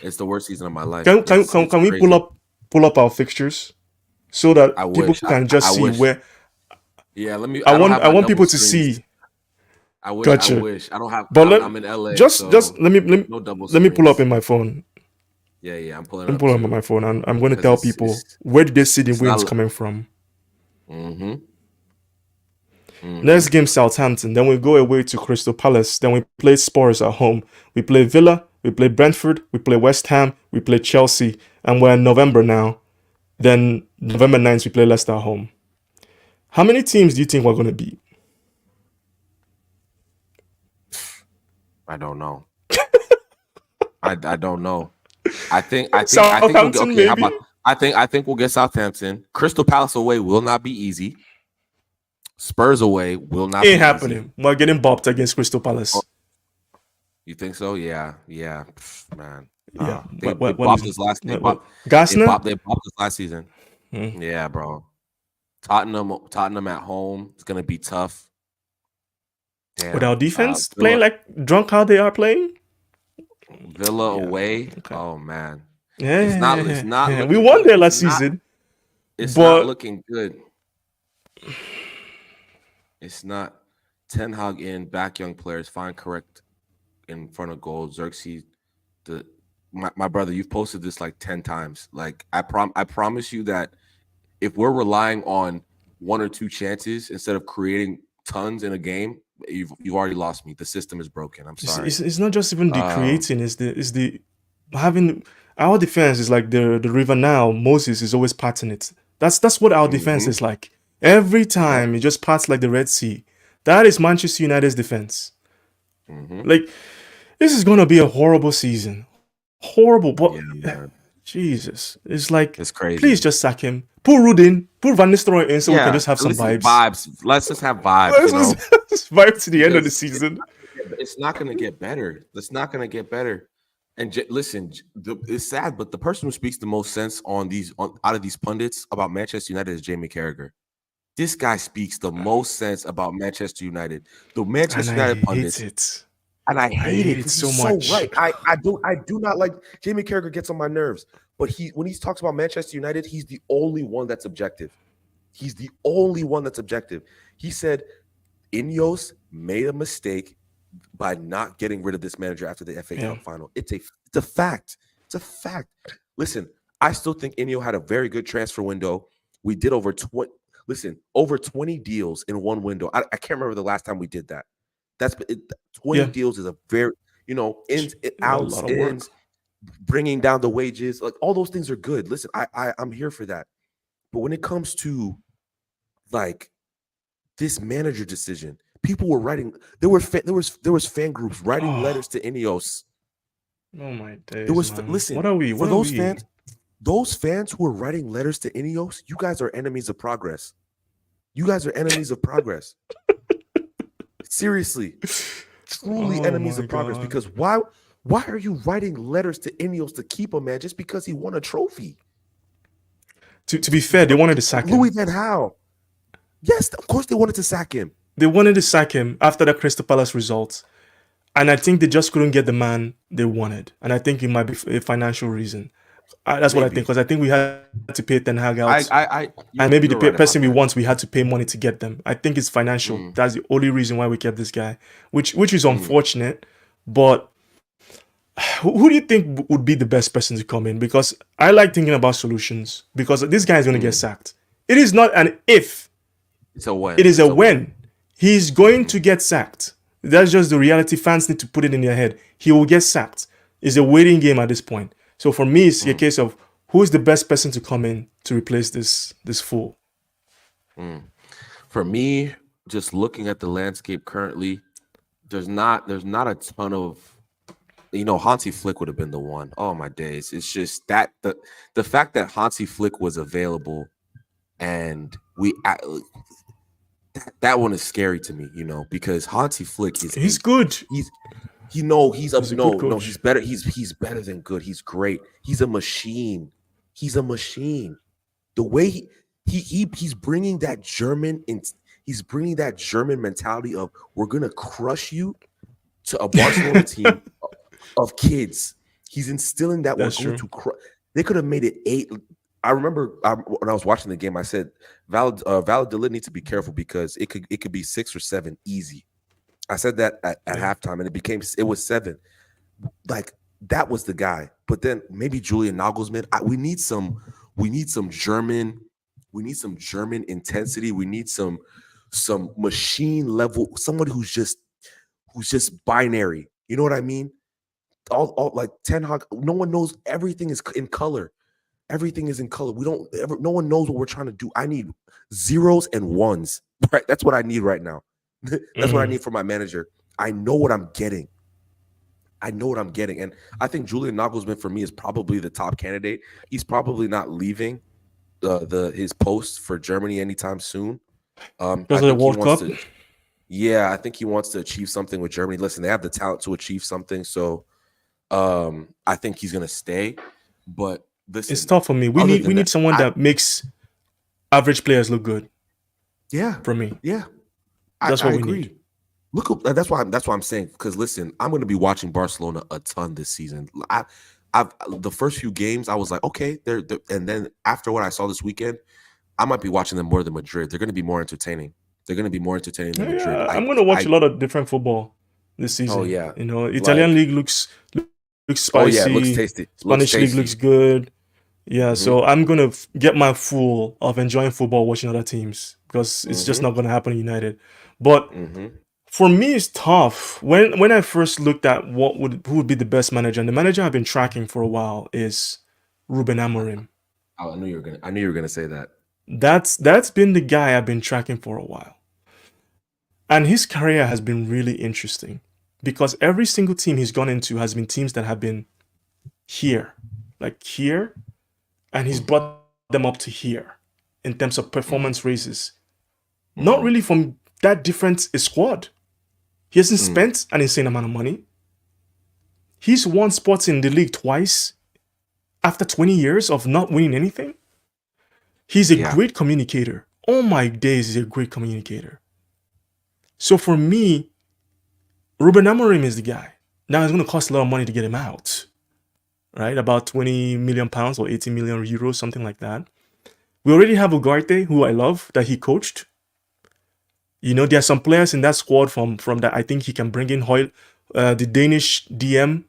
It's the worst season of my life. Can we pull up our fixtures so that people can just see where? Yeah, let me. I want people to see. I wish. Gotcha. I wish. I don't have. But I'm in LA. Just let me no double let me pull up screens. in my phone. Yeah, I'm pulling. I'm pulling up on my phone, and I'm going to tell people where did they see the wins coming from. Next game, Southampton. Then we go away to Crystal Palace. Then we play Spurs at home. We play Villa. We play Brentford. We play West Ham. We play Chelsea. And we're in November now. Then November 9th, we play Leicester at home. How many teams do you think we're going to beat? I don't know. I don't know. I think Southampton, we'll get, okay. How about I think we'll get Southampton. Crystal Palace away will not be easy. Spurs away will not Ain't be happening. easy. We're getting bopped against Crystal Palace. You think so? Yeah, man. Yeah. They bopped this last. They bopped this last season. Yeah, bro. Tottenham at home. It's gonna be tough. Damn. With our defense playing like drunk how they are playing. Villa away. Okay. Oh man. Yeah. It's not. Yeah. We won there last season. It's not looking good. It's not. Ten Hag in, back young players, find correct in front of goal. Xerxes, my brother, you've posted this like 10 times. Like I promise you that if we're relying on one or two chances instead of creating tons in a game, you've already lost me. The system is broken. I'm sorry. It's not just even the creating, it's the having our defense is like the river now. Moses is always parting it. That's what our defense is like. Every time it just parts like the Red Sea. That is Manchester United's defense. Like, this is gonna be a horrible season. Horrible, but Jesus. It's like, it's crazy. Please just sack him. Put Ruud in, put Van Nistelrooy in so we can just have some vibes. Let's just have vibes. Let's vibe to the end of the season. It's not gonna get better. It's not gonna get better. And listen, it's sad, but the person who speaks the most sense out of these pundits about Manchester United is Jamie Carragher. This guy speaks the most sense about Manchester United. The Manchester United pundits. And I hate it so much. Right. I do not like Jamie Carragher gets on my nerves. But when he talks about Manchester United, he's the only one that's objective. He's the only one that's objective. He said INEOS made a mistake by not getting rid of this manager after the FA Cup final. It's a fact. It's a fact. Listen, I still think INEOS had a very good transfer window. We did over 20 deals in one window. I can't remember the last time we did that. 20 deals is a very, ins, outs, ins, bringing down the wages. Like, all those things are good. Listen, I'm here for that. But when it comes to like this manager decision, people were writing. There was fan groups writing letters to INEOS. Oh my days! There was listen. What are we? For those fans, those fans who are writing letters to INEOS, you guys are enemies of progress. You guys are enemies of progress. Seriously, truly enemies of progress. Because why are you writing letters to INEOS to keep a man just because he won a trophy? To be fair, they wanted to sack him. Louis Van Gaal. Yes, of course they wanted to sack him. They wanted to sack him after the Crystal Palace results. And I think they just couldn't get the man they wanted. And I think it might be a financial reason. That's what I think. Because I think we had to pay Ten Hag out. And maybe the person we want, we had to pay money to get them. I think it's financial. That's the only reason why we kept this guy. Which is unfortunate. But who do you think would be the best person to come in? Because I like thinking about solutions. Because this guy is going to get sacked. It is not an if. It's a when. It is a when. He's going to get sacked. That's just the reality. Fans need to put it in their head. He will get sacked. It's a waiting game at this point. So for me, it's a case of who is the best person to come in to replace this fool. For me, just looking at the landscape currently, there's not a ton of, Hansi Flick would have been the one. Oh my days! It's just that the fact that Hansi Flick was available, and that one is scary to me, because Hansi Flick he's good. He's better. He's better than good. He's great. He's a machine. He's a machine. The way he's bringing that German mentality of we're gonna crush you to a Barcelona team of kids. He's instilling that we're going to crush. They could have made it 8. I remember when I was watching the game, I said Valladolid needs to be careful because it could be 6 or 7 easy. I said that at halftime, and it was 7. Like, that was the guy. But then maybe Julian Nagelsmann. We need some German. We need some German intensity. We need some machine level. Somebody who's just binary. You know what I mean? All like Ten Hag. No one knows. Everything is in color. Everything is in color. No one knows what we're trying to do. I need 0s and 1s. Right? That's what I need right now. That's what I need for my manager. I know what I'm getting. And I think Julian Nagelsmann for me is probably the top candidate. He's probably not leaving his post for Germany anytime soon. Because of the World Cup? I think he wants to achieve something with Germany. Listen, they have the talent to achieve something, so I think he's gonna stay. But listen, it's tough for me. We need someone that makes average players look good. Yeah, for me. Yeah, that's what we agree. need. Look, that's why I'm saying, because listen, I'm going to be watching Barcelona a ton this season. I've the first few games I was like, okay, they're and then after what I saw this weekend, I might be watching them more than Madrid. They're going to be more entertaining. Than Madrid. I'm going to watch a lot of different football this season. Oh yeah, Italian league looks spicy. Oh yeah, it looks tasty. Spanish league looks good. Yeah, so I'm gonna get my full of enjoying football watching other teams because it's just not gonna happen in United. But for me, it's tough. When I first looked at who would be the best manager, and the manager I've been tracking for a while is Ruben Amorim. Oh, I knew you were gonna say that. That's been the guy I've been tracking for a while. And his career has been really interesting because every single team he's gone into has been teams that have been here, like here, and he's brought them up to here in terms of performance raises. Not really from that different a squad. He hasn't spent an insane amount of money. He's won spots in the league twice after 20 years of not winning anything. He's a great communicator. Oh my days, he's a great communicator. So for me, Ruben Amorim is the guy. Now it's going to cost a lot of money to get him out, right? About 20 million pounds or 80 million euros, something like that. We already have Ugarte, who I love, that he coached. You know, there are some players in that squad from that I think he can bring in. The Danish DM,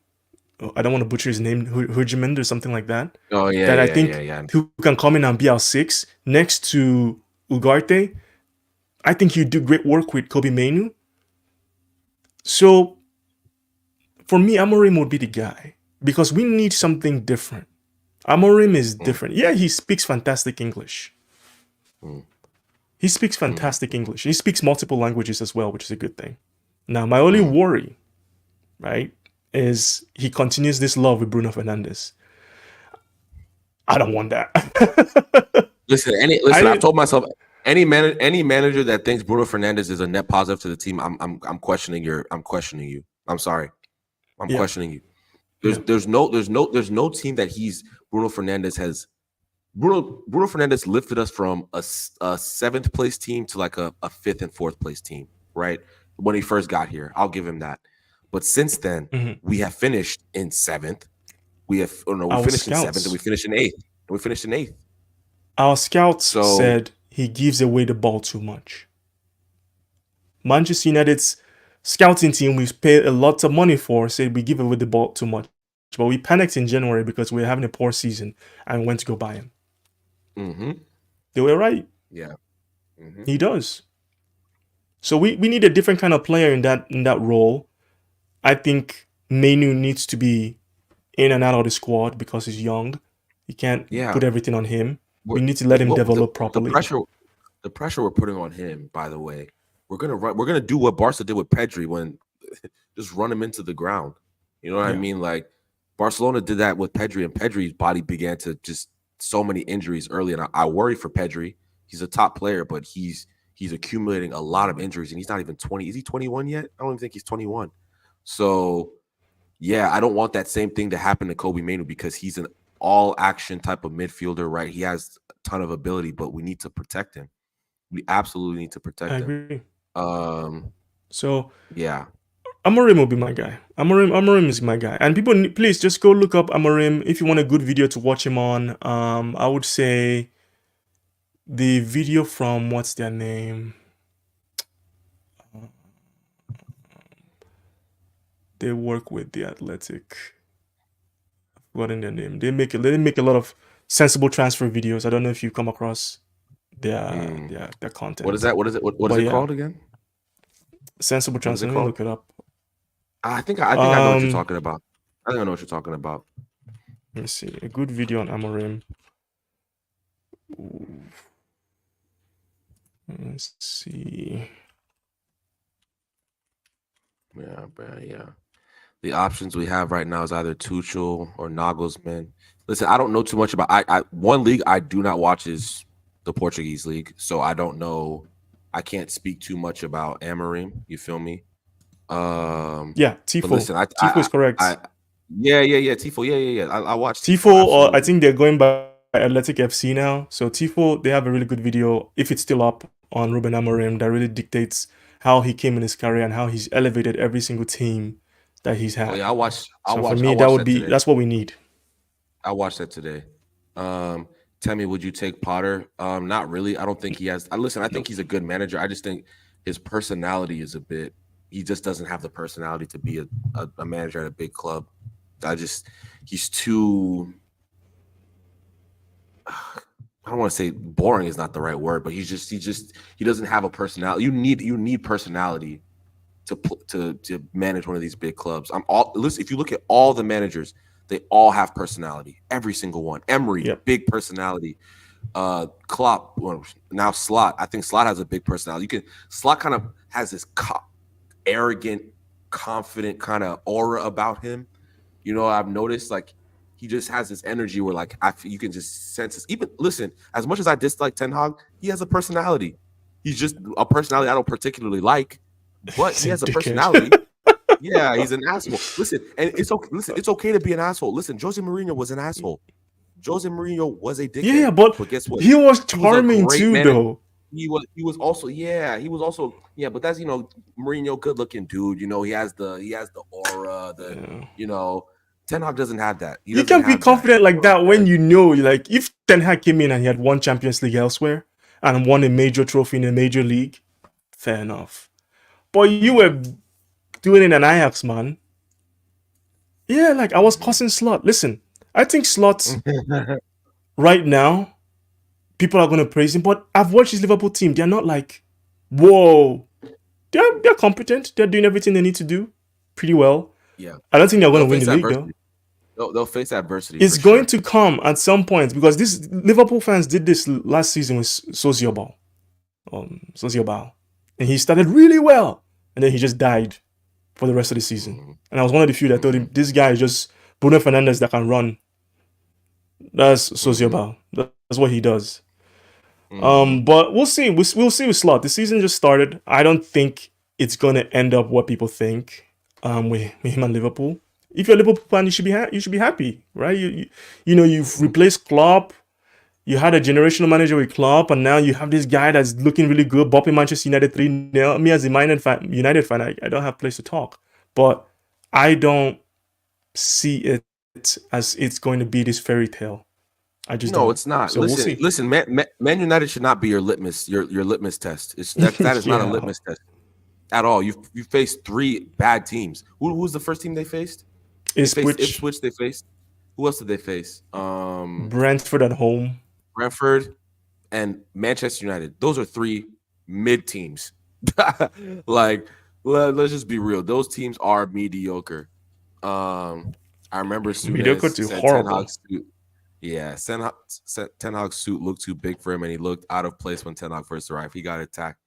I don't want to butcher his name, Hurjemand or something like that. Oh yeah, that I yeah, think yeah, yeah. who can come in and be our 6 next to Ugarte. I think he'd do great work with Kobe Mainu. So for me, Amorim would be the guy because we need something different. Amorim is different. Yeah, he speaks fantastic English. He speaks fantastic English. He speaks multiple languages as well, which is a good thing. Now, my only worry, right, is he continues this love with Bruno Fernandes. I don't want that. Listen, I've told myself any manager that thinks Bruno Fernandes is a net positive to the team, I'm questioning you. I'm sorry. I'm questioning you. There's no team that Bruno Fernandes lifted us from a 7th place team to like a 5th and 4th place team, right? When he first got here. I'll give him that. But since then, we have finished in 7th. We finished in 7th and we finished in 8th. And we finished in 8th. Our scouts said he gives away the ball too much. Manchester United's scouting team we've paid a lot of money for said we give away the ball too much. But we panicked in January because we were having a poor season and went to go buy him. They were right. Yeah. He does. So we need a different kind of player in that role. I think Mainu needs to be in and out of the squad because he's young. You can't put everything on him. We need to let him develop properly. The pressure we're putting on him, by the way, we're gonna do what Barca did with Pedri when just run him into the ground. You know what I mean? Like Barcelona did that with Pedri, and Pedri's body began to just so many injuries early. And I worry for Pedri. He's a top player, but he's accumulating a lot of injuries, and he's not even 20. Is he 21 yet? I don't even think he's 21. So yeah, I don't want that same thing to happen to Kobe Mainu because he's an all-action type of midfielder, right? He has a ton of ability, but we need to protect him. We absolutely need to protect him. I agree. So yeah, Amorim will be my guy. Amorim is my guy. And people, please just go look up Amorim if you want a good video to watch him on. I would say the video from what's their name? They work with the Athletic. I've forgotten their name. They make a lot of sensible transfer videos. I don't know if you come across their content. What is that? What is it? What is it called again? Sensible transfer. Let me look it up. I think I know what you're talking about. I think I know what you're talking about. Let me see. A good video on Amorim. Let's see. Yeah. The options we have right now is either Tuchel or Nagelsmann. Listen, I don't know too much about. One league I do not watch is the Portuguese league, so I don't know. I can't speak too much about Amorim. You feel me? Tifo. Listen, Tifo is correct. Yeah. Tifo. Yeah. I watched Tifo, or I think they're going by Athletic FC now. So Tifo, they have a really good video, if it's still up, on Ruben Amorim that really dictates how he came in his career and how he's elevated every single team that he's had. Oh, yeah, for me, that's what we need. I watched that today. Temi, would you take Potter? Not really. I don't think he has. I think he's a good manager. I just think his personality is a bit. He just doesn't have the personality to be a manager at a big club. He's too. I don't want to say boring is not the right word, but he doesn't have a personality. You need personality to manage one of these big clubs. Listen, if you look at all the managers, they all have personality. Every single one. Emery, Yep. big personality. Klopp, well, now Slot. I think Slot has a big personality. Slot kind of has this arrogant, confident kind of aura about him. You know, I've noticed like he just has this energy where like you can just sense this. Even listen, as much as I dislike Ten Hag, he has a personality. He's just a personality I don't particularly like, but he has a personality. Yeah, he's an asshole. Listen, and it's okay. Listen, it's okay to be an asshole. Listen, Jose Mourinho was an asshole. Jose Mourinho was a dickhead. Yeah, but guess what? he was charming too, though. He was also but that's Mourinho, good looking dude. He has the aura. Ten Hag doesn't have that. You can't be confident like that when like if Ten Hag came in and he had won Champions League elsewhere and won a major trophy in a major league, fair enough. But you were doing it in an Ajax, man. Yeah, like I was cussing Slot. Listen, I think Slot right now, people are going to praise him, but I've watched his Liverpool team. They're not like, whoa. They're competent. They're doing everything they need to do pretty well. Yeah. I don't think they're going to win the league, though. They'll face adversity. It's going to come at some point because this Liverpool fans did this last season with Sociobal. And he started really well. And then he just died for the rest of the season. And I was one of the few that told him, this guy is just Bruno Fernandes that can run. That's Sociobal. That's what he does. But we'll see. We'll see with Slot. The season just started. I don't think it's gonna end up what people think. With him and Liverpool. If you're a Liverpool fan, you should be happy, right? You've replaced Klopp. You had a generational manager with Klopp, and now you have this guy that's looking really good, bopping Manchester United 3-0. Me as a United fan, I don't have place to talk, but I don't see it as it's going to be this fairy tale. It's not. So listen, Man United should not be your litmus test. That is not a litmus test at all. You faced 3 bad teams. Who was the first team they faced? Ipswich. They faced. Who else did they face? Brentford at home. Brentford and Manchester United. Those are 3 mid teams. Like, let's just be real. Those teams are mediocre. I remember mediocre to horrible. Ten Hag's suit looked too big for him, and he looked out of place when Ten Hag first arrived. He got attacked.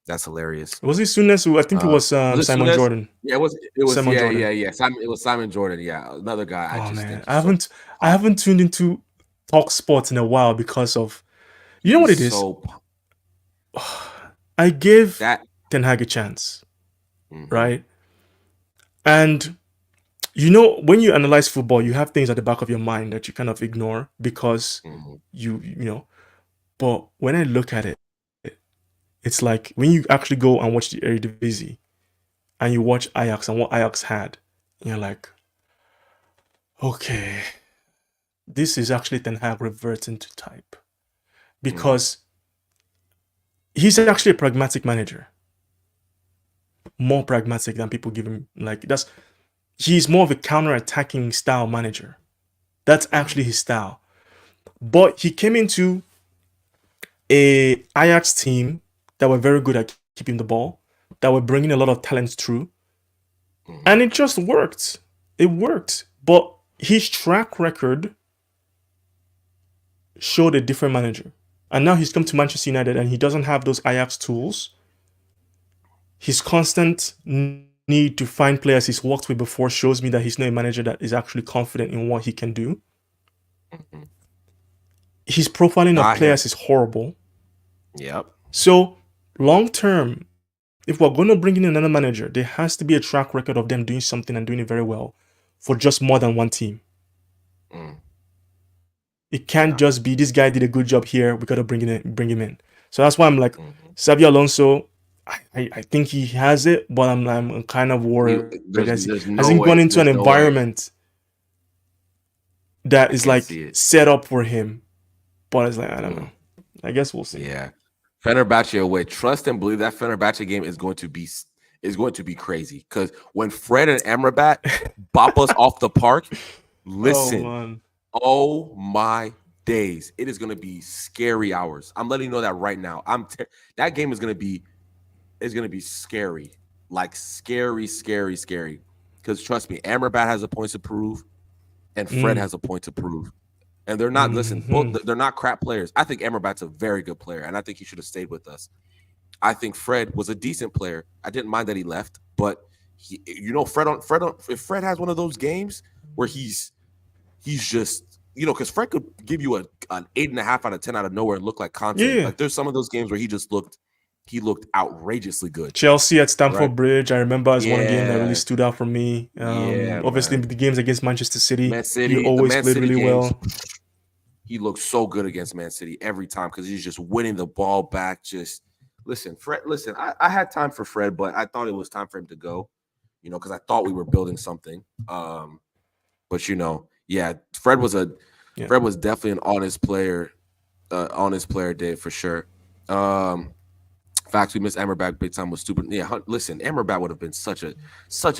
That's hilarious. Was it Souness? I think it was Simon Souness? Jordan. Yeah, it was Simon Jordan. It was Simon Jordan. Yeah, another guy. I haven't tuned into Talk Sports in a while because of what it is. I gave Ten Hag a chance, right? And when you analyze football, you have things at the back of your mind that you kind of ignore because But when I look at it, it's like when you actually go and watch the Eredivisie and you watch Ajax and what Ajax had, and you're like, okay, this is actually Ten Hag reverting to type. Because he's actually a pragmatic manager. More pragmatic than people give him. He's more of a counter-attacking style manager. That's actually his style. But he came into a Ajax team that were very good at keeping the ball, that were bringing a lot of talent through. And it just worked. It worked. But his track record showed a different manager. And now he's come to Manchester United and he doesn't have those Ajax tools. His constant need to find players he's worked with before shows me that he's not a manager that is actually confident in what he can do. His profiling of players is horrible. Yep. So, long term, if we're going to bring in another manager, there has to be a track record of them doing something and doing it very well for just more than one team. It can't just be, this guy did a good job here, we got to bring him in. So that's why I'm like, Xabi Alonso, I think he has it, but I'm kind of worried because he hasn't gone into an environment that is like set up for him. But it's like, I don't know. I guess we'll see. Yeah. Fenerbahce away. Trust and believe that Fenerbahce game is going to be crazy. Because when Fred and Amrabat bop us off the park, listen. Oh my days. It is going to be scary hours. I'm letting you know that right now. That game is going to be scary, like scary, scary, scary. Because trust me, Amrabat has a point to prove, and Fred has a point to prove. And they're not they're not crap players. I think Amrabat's a very good player, and I think he should have stayed with us. I think Fred was a decent player. I didn't mind that he left, but if Fred has one of those games where he's just because Fred could give you an 8.5 out of 10 out of nowhere and look like Conte. Yeah. Like there's some of those games where he looked outrageously good. Chelsea at Stamford Right? Bridge, I remember as one game that really stood out for me. Obviously, man. the games against Manchester City, Man City, he always played really games, well. He looked so good against Man City every time because he's just winning the ball back. Just Fred. Listen, I had time for Fred, but I thought it was time for him to go. Because I thought we were building something. But Fred was definitely an honest player, Dave, for sure. Facts, we missed Amrabat big time, was stupid. Yeah, listen, Amrabat would have been such a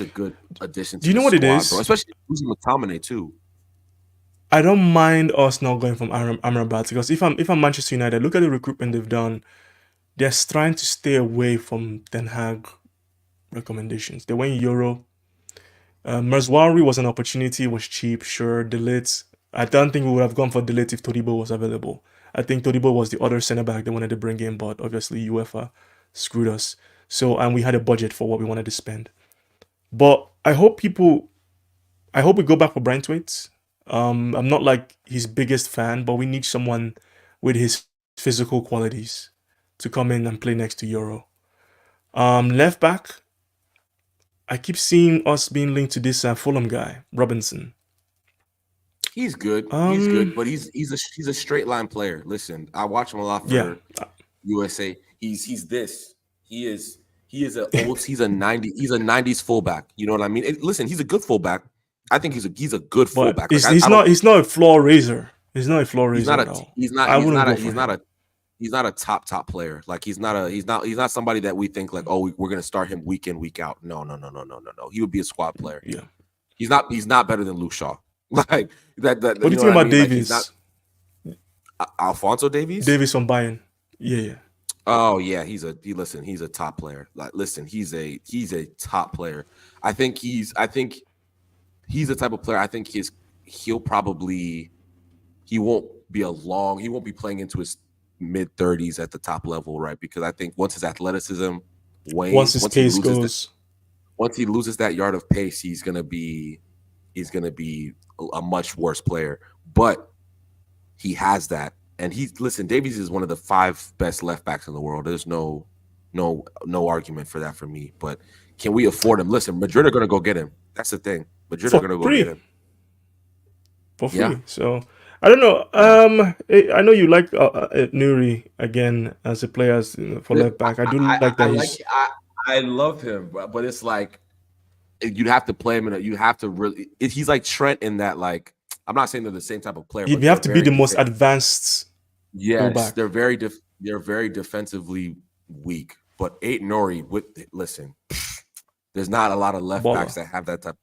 good addition to Do you know what squad, it is? bro. Especially losing McTominay too. I don't mind us not going from Amrabat because if I'm Manchester United, look at the recruitment they've done. They're trying to stay away from Ten Hag recommendations. They went Euro. Merzwari was an opportunity, was cheap, sure. De Ligt, I don't think we would have gone for De Ligt if Todibo was available. I think Todibo was the other centre back they wanted to bring in, but obviously UEFA screwed us. So, and we had a budget for what we wanted to spend. But I hope we go back for Brentwaite. I'm not like his biggest fan, but we need someone with his physical qualities to come in and play next to Euro. Left back, I keep seeing us being linked to this Fulham guy, Robinson. He's good. He's good, but he's a straight line player. Listen, I watch him a lot for USA. He's this. He is he's a 90s fullback. You know what I mean? Listen, he's a good fullback. I think he's a good fullback. He's not a floor raiser. He's not a floor raiser at all. He's not a top player. Like he's not somebody that we think like, oh, we're gonna start him week in, week out. No. He would be a squad player. Yeah. He's not better than Luke Shaw. Like that. What do you think about Davies? Like Alphonso Davies? Davies from Bayern. Yeah. Oh yeah, he's a top player. Like listen, he's a top player. I think he's the type of player. I think he won't be playing into his mid 30s at the top level, right? Because I think once his athleticism wanes, once his pace goes, once he loses that yard of pace, he's gonna be a much worse player. But he has that, and Davies is one of the 5 best left backs in the world. There's no argument for that for me. But can we afford him? Listen, Madrid are gonna go get him. That's the thing. Madrid are gonna go get him for free. Yeah. So I don't know. I know you like Nuri again as a player for left back. I do like that. I love him, but it's like you'd have to play him you have to really. He's like Trent in that. Like I'm not saying they're the same type of player. You have to be the most advanced. Yes, they're very defensively weak. But Nuri, listen, there's not a lot of left backs that have that type.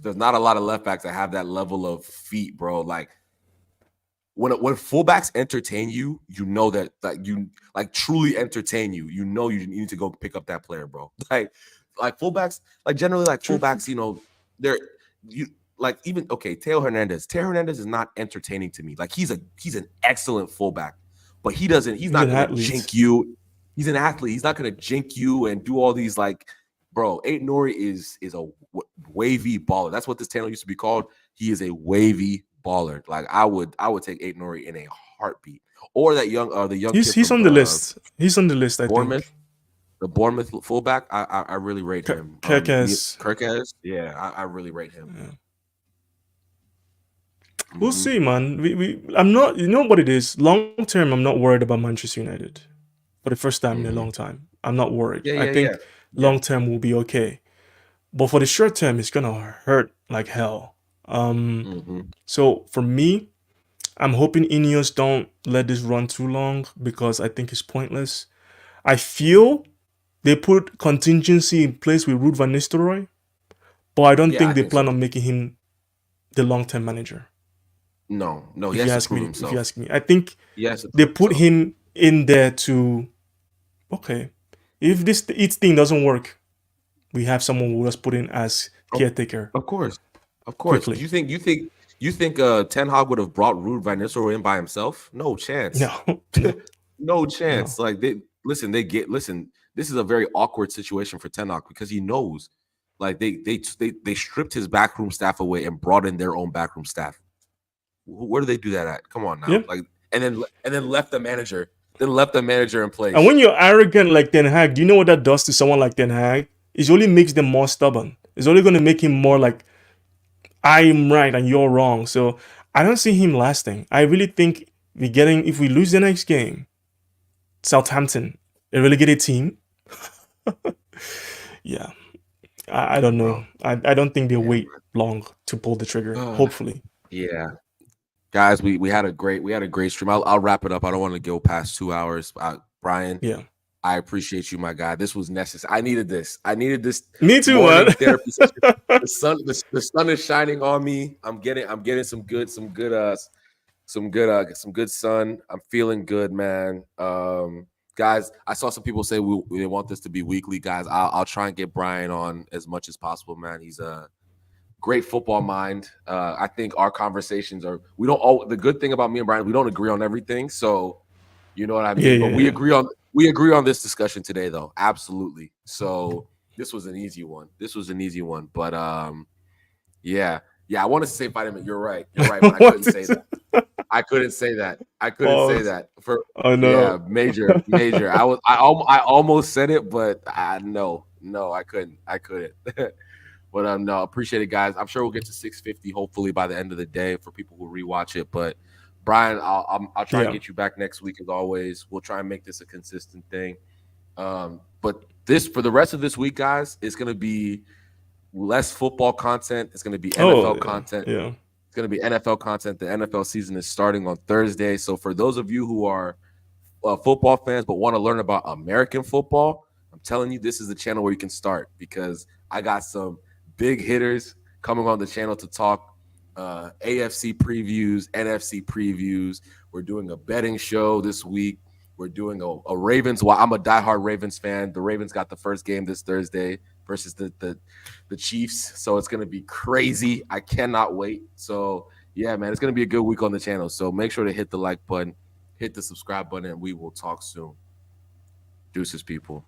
There's not a lot of left backs that have that level of feet, bro. Like when fullbacks entertain you, you know that you truly entertain you. You know you need to go pick up that player, bro. Like fullbacks, generally fullbacks, Teo Hernandez. Teo Hernandez is not entertaining to me. Like he's an excellent fullback, but he's not gonna jink you. He's an athlete. He's not gonna jink you and do all these bro. Nuri is a wavy baller. That's what this channel used to be called. He is a wavy baller. Like I would take Nuri in a heartbeat. Or that young He's on the list. He's on the list. I Bournemouth, think the Bournemouth fullback. I really rate him. Kirkes. Yeah, I really rate him. Yeah. We'll see, man. I'm not. You know what it is. Long term, I'm not worried about Manchester United. For the first time in a long time, I'm not worried. I think long term will be okay, but for the short term, it's gonna hurt like hell. So for me, I'm hoping INEOS don't let this run too long because I think it's pointless. I feel they put contingency in place with Ruud van Nistelrooy, but I don't think they plan on making him the long-term manager. No, he If has you to ask prove me, himself. I think He has to they prove put himself. him in there to, okay, if this each thing doesn't work, we have someone who was put in as Of, caretaker of course, of course. Do quickly. you think Ten Hag would have brought Ruud van Nistelrooy in by himself? No chance. No, no, No no. chance. Like listen. This is a very awkward situation for Ten Hag because he knows, like they stripped his backroom staff away and brought in their own backroom staff. Where do they do that at? Come on Yeah. now, like and then left the manager, in And place. when you're arrogant like Ten Hag, do you know what that does to someone like Ten Hag? It only makes them more stubborn. It's only going to make him more like, I'm right and you're wrong. So I don't see him lasting. I really think if we lose the next game, Southampton, a relegated team, yeah, I Yeah, don't know. bro. I don't think they'll Yeah, wait long to pull the trigger. man. Hopefully. Yeah, guys, we had a great stream. I'll wrap it up. I don't want to go past 2 hours. Brian, Yeah. I appreciate you, my guy. This was necessary. I needed this. I needed this Me too, man. morning therapy session. The sun is shining on me. I'm getting some good sun. I'm feeling good, man. Guys, I saw some people say they want this to be weekly. Guys, I'll try and get Brian on as much as possible, man. He's a great football mind. I think our conversations are the good thing about me and Brian, we don't agree on everything. So you know what I Yeah, mean? But yeah, we yeah. agree on this discussion today, though. Absolutely. So this was an easy one. But yeah. I wanted to say vitamin. You're right, but I couldn't say that. I couldn't say Pause. that. For Oh yeah, no. major. I almost said it, but no, I couldn't. But no, appreciate it, guys. I'm sure we'll get to 650 hopefully by the end of the day for people who rewatch it. But Brian, I'll try and Yeah. get you back next week as always. We'll try and make this a consistent thing. But for the rest of this week, guys, it's gonna be less football content. It's gonna be Oh, NFL yeah. content. Yeah. It's gonna be NFL content. The NFL season is starting on Thursday. So for those of you who are football fans but want to learn about American football, I'm telling you, this is the channel where you can start because I got some big hitters coming on the channel to talk AFC previews, NFC previews. We're doing a betting show this week. We're doing a Ravens. Well, I'm a diehard Ravens fan. The Ravens got the first game this Thursday versus the Chiefs, so it's gonna be crazy. I cannot wait. So yeah, man, it's gonna be a good week on the channel. So make sure to hit the like button, hit the subscribe button, and we will talk soon. Deuces, people.